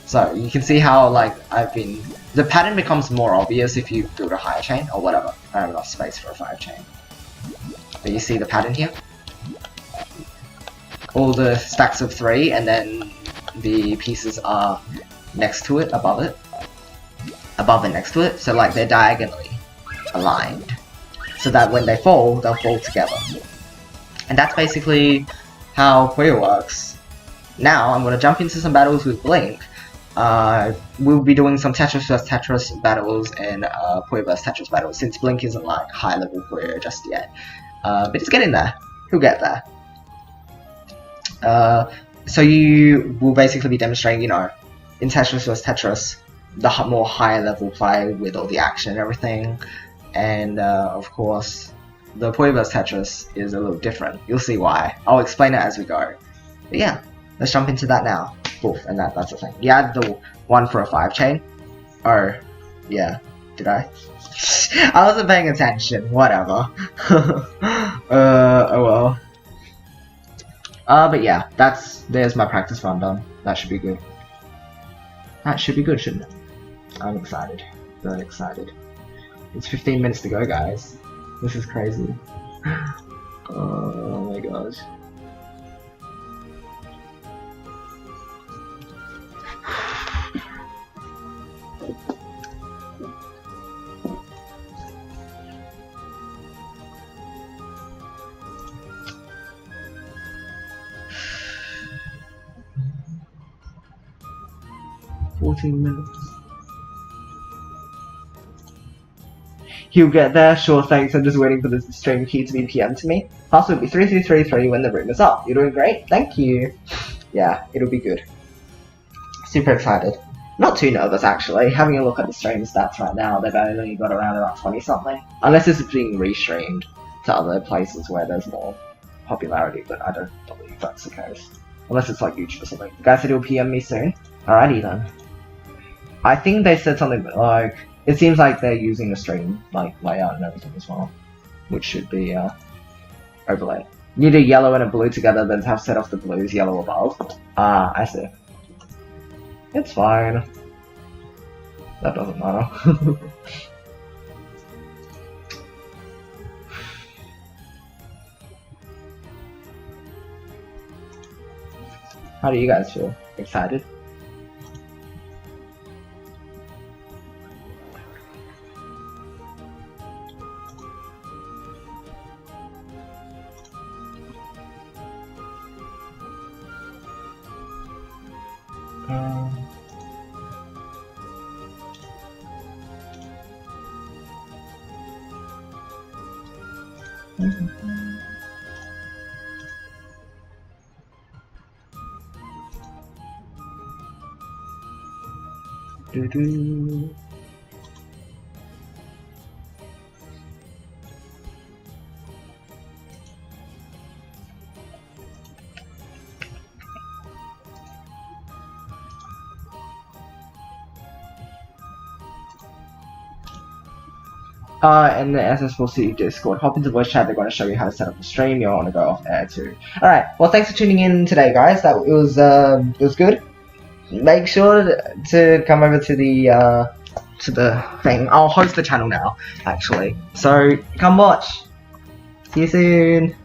So, you can see how, like, the pattern becomes more obvious if you build a higher chain, or whatever. I don't have enough space for a 5 chain. But you see the pattern here? All the stacks of 3, and then the pieces are next to it, above and next to it, so like they're diagonally aligned. So that when they fall, they'll fall together. And that's basically how Puyo works. Now, I'm going to jump into some battles with Blink. We'll be doing some Tetris vs Tetris battles and Puyo vs Tetris battles, since Blink isn't like high level Puyo just yet. But it's getting there. He'll get there. So you will basically be demonstrating, you know, in Tetris vs Tetris, the more higher level play with all the action and everything. And of course, the Puyo vs Tetris is a little different. You'll see why. I'll explain it as we go. But yeah, let's jump into that now. Oof, and that's the thing. You add the 1 for a 5 chain, or Yeah, did I? I wasn't paying attention. Whatever. Oh well. But yeah, there's my practice run done. That should be good. That should be good, shouldn't it? I'm excited. Very excited. It's 15 minutes to go, guys. This is crazy. Oh my gosh. $14. He'll get there, sure thanks, I'm just waiting for the stream key to be PM to me. Password will be 3333 when the room is up. You're doing great, thank you. Yeah, it'll be good. Super excited. Not too nervous actually, having a look at the stream stats right now, they've only got around about 20 something. Unless it's being restreamed to other places where there's more popularity, but I don't believe that's the case. Unless it's like YouTube or something. The guy said he'll PM me soon. Alrighty then. I think they said something like, it seems like they're using the stream like layout and everything as well, which should be overlaid. You do yellow and a blue together, then have set off the blues yellow above. Ah, I see. It's fine. That doesn't matter. How do you guys feel? Excited? Doo-doo. And the SS4C Discord. Hop into voice chat, they're going to show you how to set up the stream. You'll want to go off air too. Alright, well thanks for tuning in today guys, it was good. Make sure to come over to the thing. I'll host the channel now, actually. So come watch. See you soon.